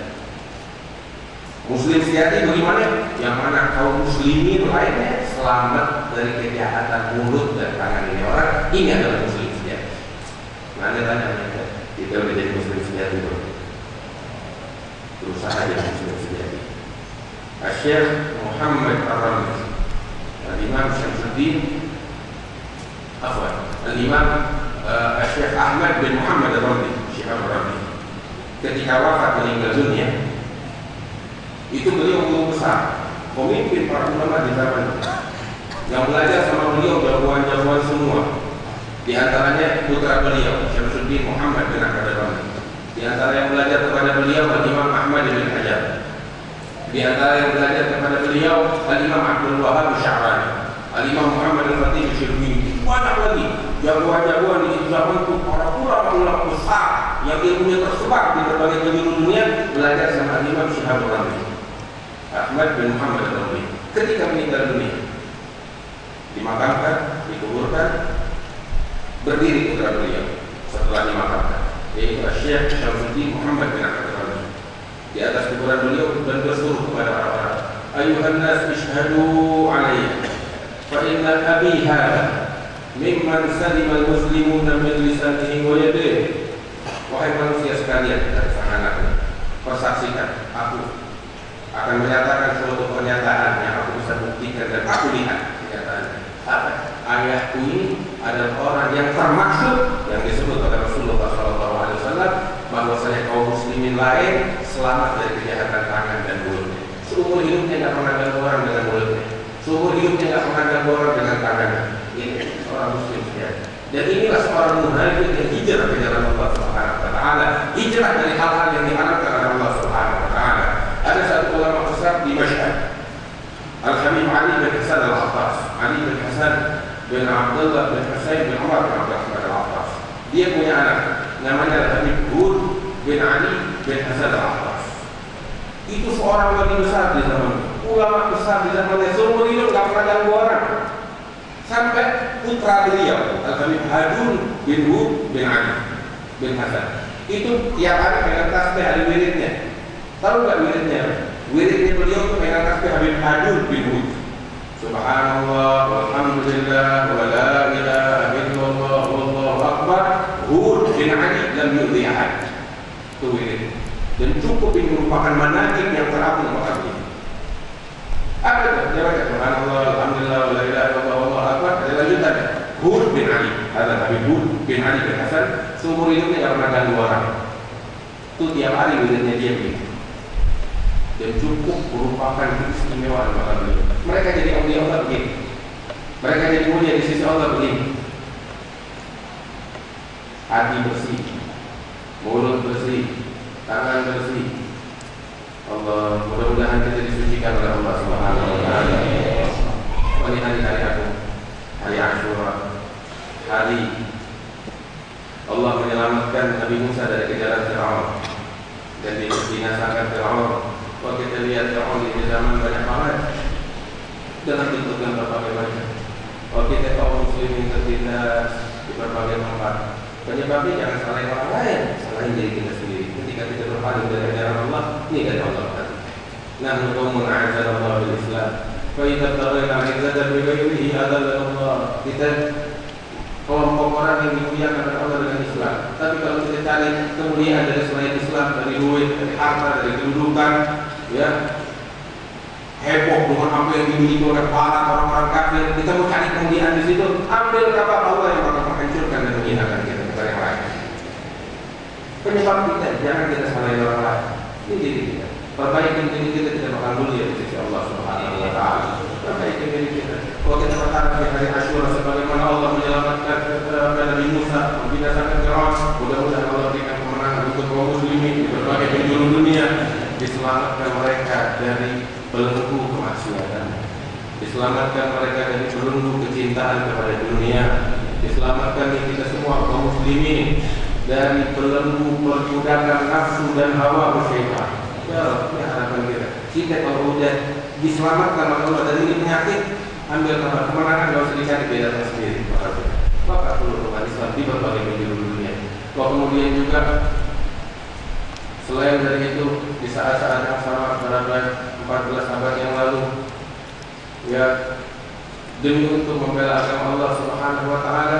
Muslim sejati bagaimana? Yang mana kaum muslimin lainnya selamat dari kejahatan mulut dan tangan ini orang. Ini adalah Muslim sejati. Nah, Anda tanya kita udah jadi Muslim sejati bro. Berusaha jadi Muslim sejati. Syekh Muhammad Ar-Ramli, Al-Imam Syamsuddin, Al-Imam Syekh Ahmad bin Muhammad Ar-Ramli, Syekh Ar-Ramli, ketika wafat meninggal dunia, itu beliau guru besar, pemimpin para ulama di zaman itu. Yang belajar sama beliau jagoan-jagoan semua. Di antaranya putra beliau, Syamsuddin Muhammad bin Ahmad Ar-Ramli. Di antara yang belajar kepada beliau, Imam Ahmad bin Hajar. Di antara yang belajar kepada beliau, Imam Abdul Wahab Sya'rani, Imam Muhammad Al-Fatih Syirvini. Banyak lagi jagoan-jagoan di zaman itu, para ulama besar yang ilmunya tersebar di berbagai penjuru dunia, belajar sama Imam Syihab Ar-Ramli, Ahmad bin Muhammad Ar-Ramli. Ketika meninggal dunia, dimakamkan, dikuburkan, berdiri putra beliau setelah dimakamkan, yaitu Syekh Syamsuddin Muhammad bin Ahmad Ar-Ramli. Di atas kuburan beliau dan bersuruh kepada orang-orang, "Ayuhan nas ishhadu alayya, fa inna abi hadha mimman salima al-muslimuna min lisanihi wa yadihi." Wahai manusia sekalian dan sang anaknya, persaksikan aku akan menyatakan suatu pernyataan yang adalah orang yang termaksud yang disebut oleh Rasulullah SAW bahwasanya kaum muslimin lain selamat dari kejahatan tangan dan mulutnya. Seumur hidupnya tidak pernah ganggu orang dengan mulutnya, seumur hidupnya tidak pernah ganggu orang dengan tangannya. Ini seorang muslim sejati. Dan inilah seorang muhajir yang hijrah ke jalan Allah Subhanahu wa taala, hijrah dari hal-hal yang diharapkan oleh Allah Subhanahu wa taala. Ada satu ulama besar di Mashhad, Al-Habib Ali bin Hasan Al-Attas, Ali bin Hasan bin Abdullah bin Husain bin Umar bin Abdurrahman Al-Attas. Dia punya anak namanya Al-Habib Hud bin Ali bin Hasan Al-Attas. Itu seorang wali besar di zaman, ulama besar di zamannya, seumur hidup tidak pernah ganggu orang. Sampai putra beliau Al-Habib Hadun bin Hud bin Ali bin Hasan itu tiap hari pegang tasbih hari wiridnya. Tahu nggak wiridnya? Wiridnya beliau itu pegang tasbih Habib Hadun bin Hud. Subhanallah, walhamdulillah, wa la ilaha illallah, wallahu akbar. Hud bin Ali lam yu'li ahad. Itu wirid. Dan cukup ini merupakan manajib yang teragung maka ini. Apa itu? Dia baca Subhanallah, alhamdulillah, wa la ilaha illallah, wallahu akbar. Ada lanjutannya. Hud bin Ali, ada Habib Hud bin Ali bin Hasan, seumur hidupnya tidak pernah ganggu orang. Itu tiap hari wiridnya dia begitu. Dan cukup merupakan keistimewaan maka beliau. Mereka jadi aulia Allah begini. Mereka jadi mulia di sisi Allah begini. Hati bersih, mulut bersih, tangan bersih. Allah, mudah-mudahan kita disucikan oleh Allah Subhanahu wa taala. Ini hari-hari aku, hari Asyura, hari Allah menyelamatkan Nabi Musa dari kejaran Fir'aun dan dibinasakan Fir'aun. Kalau kita lihat Fir'aun di zaman banyak banget dengan bentuk yang berbagai macam. Kalau kita kaum muslimin tertindas di berbagai tempat, penyebabnya jangan salahin orang lain, salahin diri kita sendiri. Ketika kita berpaling dari ajaran Allah, ini dari Allah. Nah, qaumun a'azzana Allah bil Islam. Fa idza taghayyara 'izzatan bi ghairihi adalla Allah. Kita kelompok orang yang dimuliakan oleh Allah dengan Islam. Tapi kalau kita cari kemuliaan dari selain Islam, dari duit, dari harta, dari kedudukan, ya heboh dengan apa yang dimiliki oleh para orang-orang kafir, kita mau cari kemuliaan di situ, ambil kabar Allah yang bakal menghancurkan dan menghinakan kita kepada yang lain. Penyebab kita, jangan kita salahin orang lain. Ini diri kita. Perbaikan diri kita tidak bakal mulia di sisi Allah Subhanahu wa taala. Perbaikan diri kita. Kalau kita berharap di hari Asyura sebagaimana Allah menyelamatkan Nabi Musa, membinasakan Fir'aun, mudah-mudahan Allah berikan kemenangan untuk kaum muslimin di berbagai penjuru dunia, diselamatkan mereka dari belenggu kemaksiatan, diselamatkan mereka dari belenggu kecintaan kepada dunia, diselamatkan kita semua kaum muslimin dari belenggu perbudakan nafsu dan hawa syaitan. Ya Allah, ini harapan kita. Kita kalau udah diselamatkan oleh Allah dari ini penyakit, ambil kabar kemenangan, gak usah dicari beda sendiri. Maka perlu umat Islam di berbagai penjuru dunia. Kalau kemudian juga selain dari itu, di saat-saat yang sama pada 14 abad yang lalu, ya demi untuk membela agama Allah Subhanahu wa taala,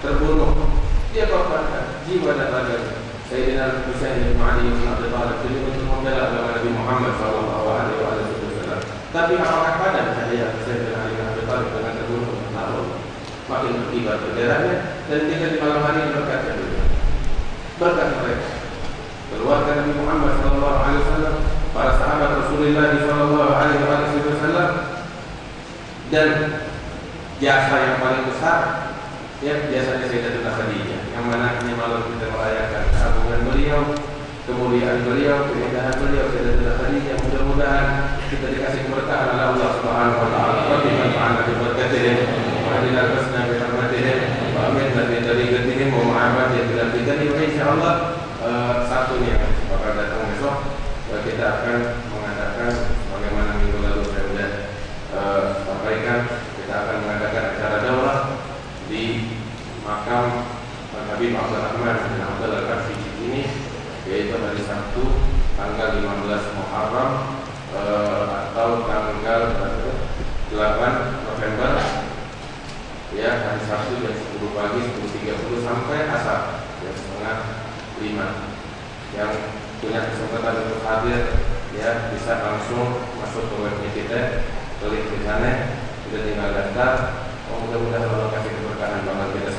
terbunuh. Dia korbankan jiwa dan raganya. Sayyidina Husain bin Ali bin Abi Thalib demi untuk membela agama Nabi Muhammad sallallahu alaihi wasallam. Tapi apakah pada saya Husain bin Ali bin Abi Thalib dengan terbunuh? Allah makin berkibar benderanya, dan kita di malam hari berkat mereka, keluarga Nabi Muhammad sallallahu alaihi wasallam, para sahabat Rasulullah sallallahu alaihi wasallam, dan jasa yang paling besar ya biasanya Sayyidatuna Khadijah, yang mana ini malam kita merayakan keagungan beliau, kemuliaan beliau, keindahan beliau, Sayyidatuna Khadijah. Mudah-mudahan kita dikasih keberkahan oleh Allah Subhanahu wa taala. Wa bimanfa'ana bi barakatihim wa hadina al-husna bi rahmatihim wa aminna bi tariqatihim wa mu'amadati bil bidani. Insyaallah satu yang bakal datang besok, kita akan mengadakan bagaimana minggu lalu saya sudah sampaikan, kita akan mengadakan acara daurah di makam Habib Abdurrahman bin Abdul Al-Kafi ini, yaitu hari Sabtu tanggal 15 Muharram atau tanggal 8 November, ya, hari Sabtu jam 10 pagi 10.30 sampai asar jam setengah 5. Yang punya kesempatan untuk hadir, ya, bisa langsung masuk ke webnya kita, klik di sana, sudah tinggal daftar. Mudah-mudahan Allah kasih keberkahan bagi kita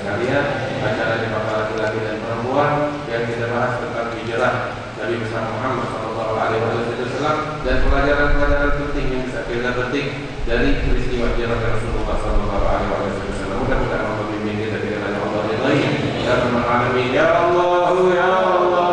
dari peristiwa jalan Rasulullah Sallallahu Alaihi Wasallam. Mudah-mudahan Allah bimbing kita dengan Allah ridai dan mengalami ya Allah ya Allah.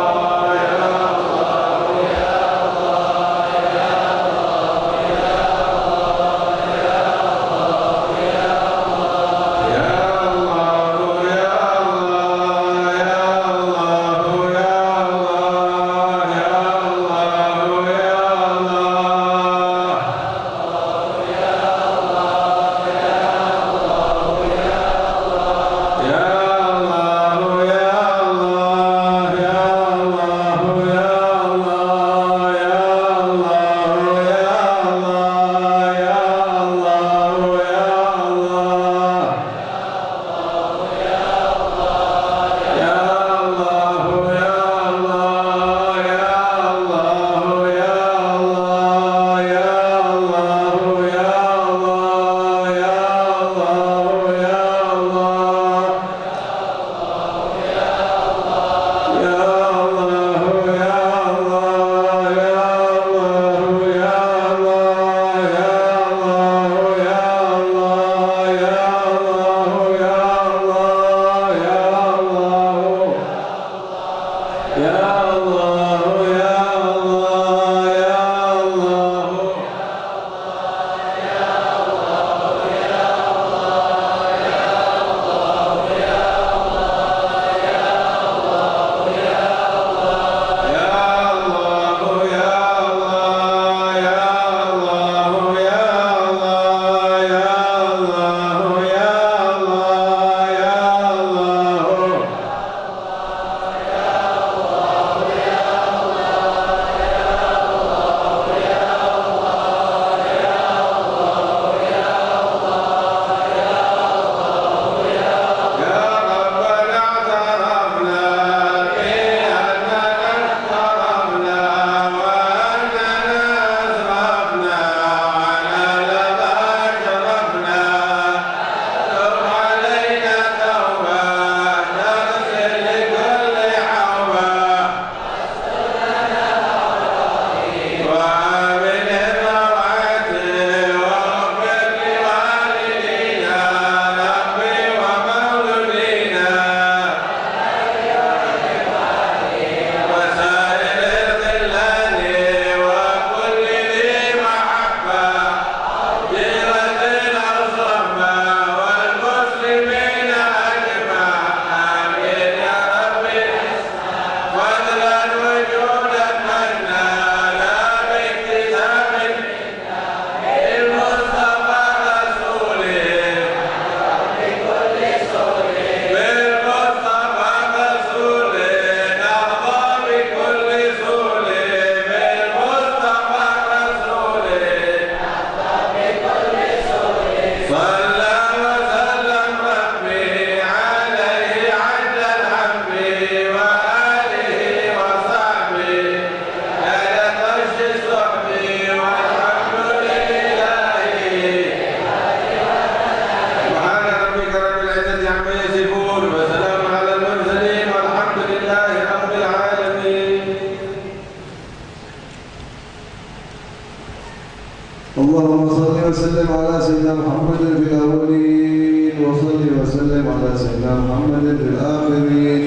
اللهم صل وسلم على سيدنا محمد في الأولين وصل وسلم على سيدنا محمد في الآخرين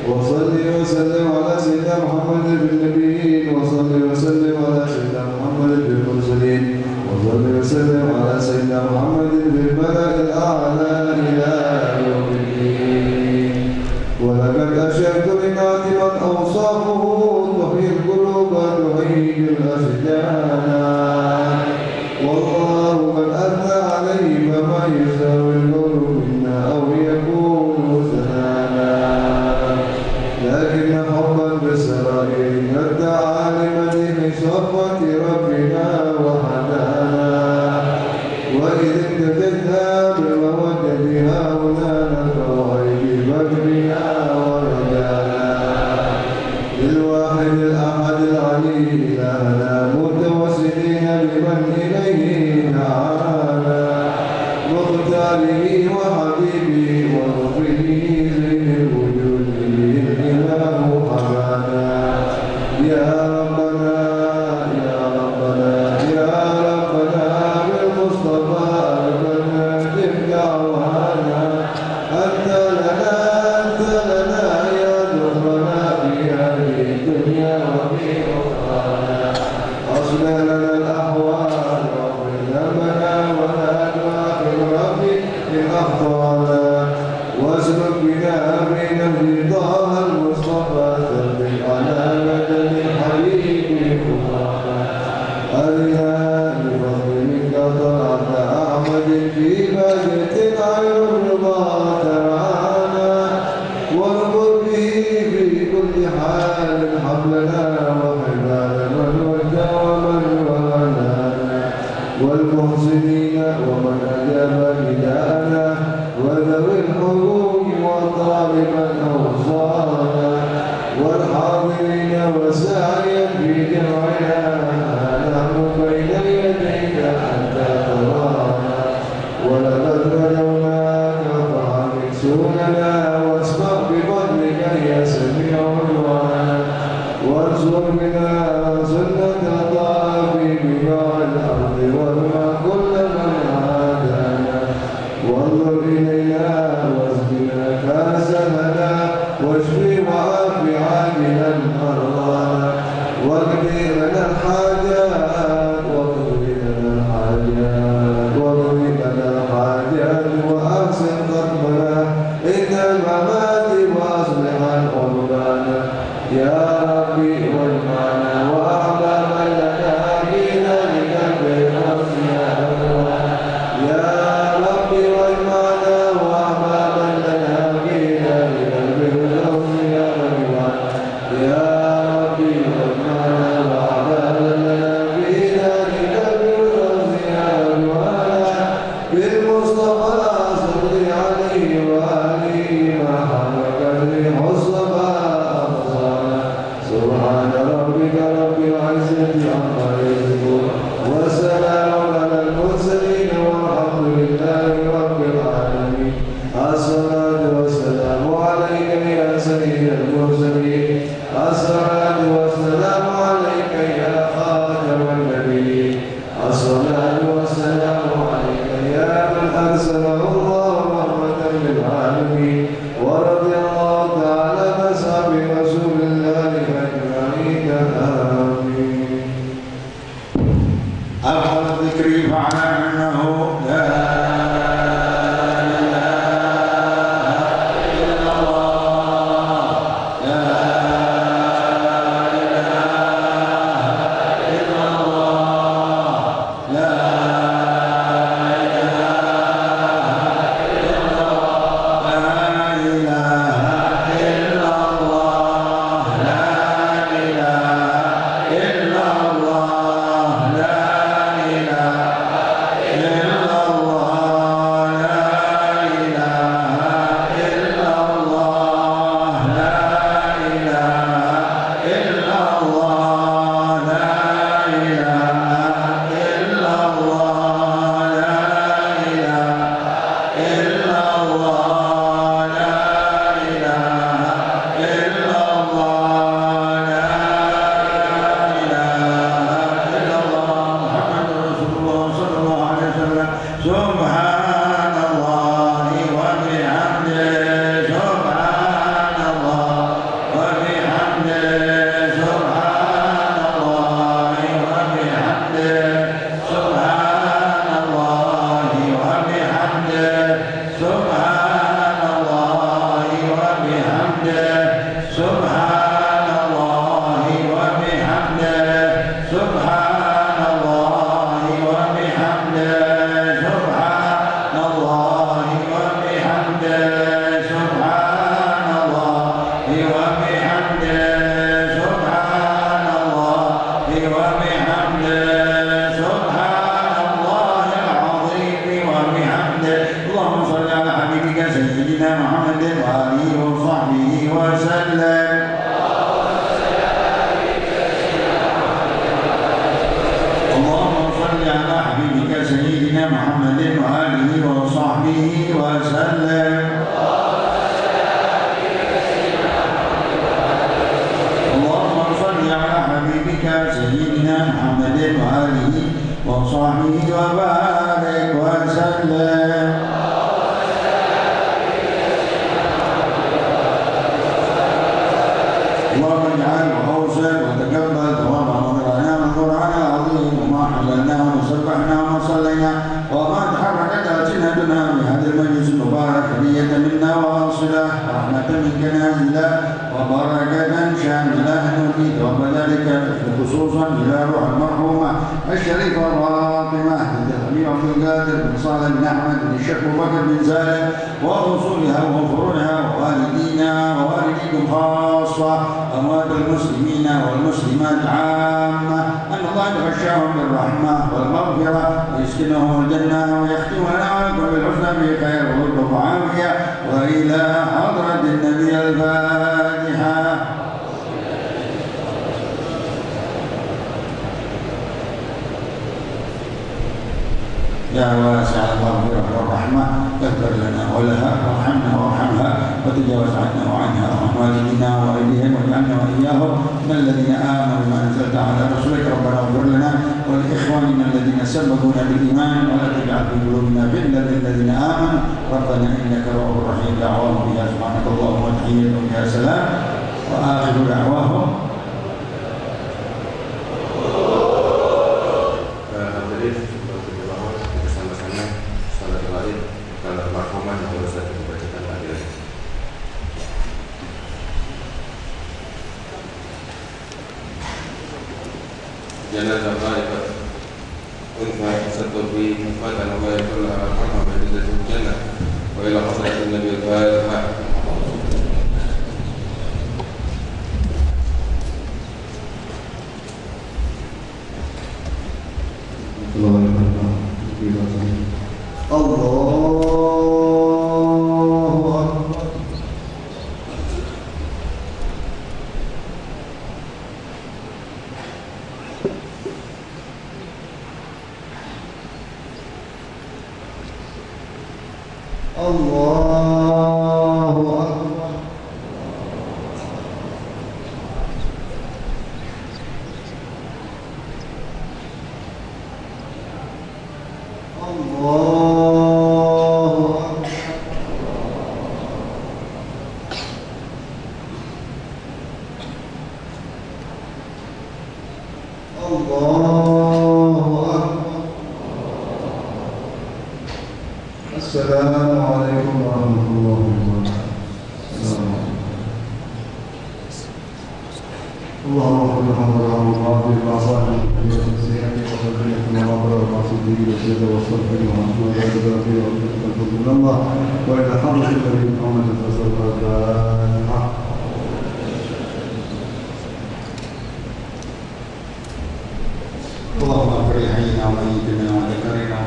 وصل وسلم على سيدنا محمد في النبيين وصل وسلم على سيدنا محمد في المرسلين وصل وسلم على سيدنا محمد في الملأ الأعلى إلى يوم الدين. ولقد أشرت بنعت من أوصافه تحيي القلوب وتهيج الأشجان والله قد أثنى عليه فما يساوي القول منا أو يكون سلاما لكن حبا بالسرائر يدعى لمدح صفوة ربنا وحدانا وإذ امتددنا بالمودة هؤلاء نفوائد بكرنا ورجانا للواحد الأحد العلي إلهنا متوسلين بمن إليه دعانا مختاره وحبيبه وربه زين الوجود به الإله حمانا يا ربنا يا ربنا يا ربنا بالمصطفى المحسنين ومن أجاب نداءنا وذوي الحقوق وطالب الأوصانا والحاضرين وسعيا في جمعنا نحن بين يديك حتى ترانا ولقد رجوناك فعمل سوننا واسمع بفضلك يا سميع دعانا وانصر بنا سنة الطائف بقاع الأرض وارفع كل من عادانا وانظر إلينا واسقنا كاسنا واشفي وعاف عاجلا مرضانا واقض لنا الحاجات وأحسن قدمنا إن الممات وأصلح قلوبنا يا ربي واجمعنا وأحبابا لنا في ذلك الفردوس يا ربي واجمعنا وأحبابا لنا في ذلك الفردوس يا ربي واجمعنا وأحبابا لنا في ذلك الفردوس يا بالمصطفى صل عليه وآله ما حرك الريح الصبا سبحان ربك رب العزة عما يصفون وسلام على المرسلين والحمد لله رب العالمين. الصلاة والسلام عليك يا سيد المرسلين الصلاة والسلام عليك يا خاتم النبيين الصلاة والسلام عليك يا من أرسله الله رحمة للعالمين ورضي الله تعالى عن أصحاب رسول الله أجمعين آمين. أفضل الذكر فاعلم أنه لا خصوصا إلى روح المرحومة الشريفة فاطمة بنت الحبيب عبد القادر بن صالح بن أحمد بن الشيخ أبو بكر بن زايد وأصولها وفروعها ووالدينا ووالديكم خاصة أموات المسلمين والمسلمات عامة أن الله يغشاهم بالرحمة والمغفرة ويسكنهم الجنة ويختم لنا ولكم بالحسنى في خير ولطف وعافية وإلى حضرة النبي الفاتحة. يا واسع المغفرة والرحمة اغفر لنا ولها وارحمنا وارحمها وتجاوز عنا وعنها وعن والدينا ووالديهم واجعلنا واياهم من الذين امنوا بما انزلت على رسولك. ربنا اغفر لنا ولاخواننا الذين سبقونا بالايمان ولا تجعل في قلوبنا غلا للذين امنوا ربنا انك رؤوف رحيم. دعواهم فيها سبحانك اللهم وتحيتهم فيها سلام واخر دعواهم. جنازة غائبة أنثى ستربي فتاة الله يغفر لها ويرحمها ويجزيها في الجنة وإلى حضرة النبي الفاتحة. اللهم اغفر لحينا وميتنا وذكرنا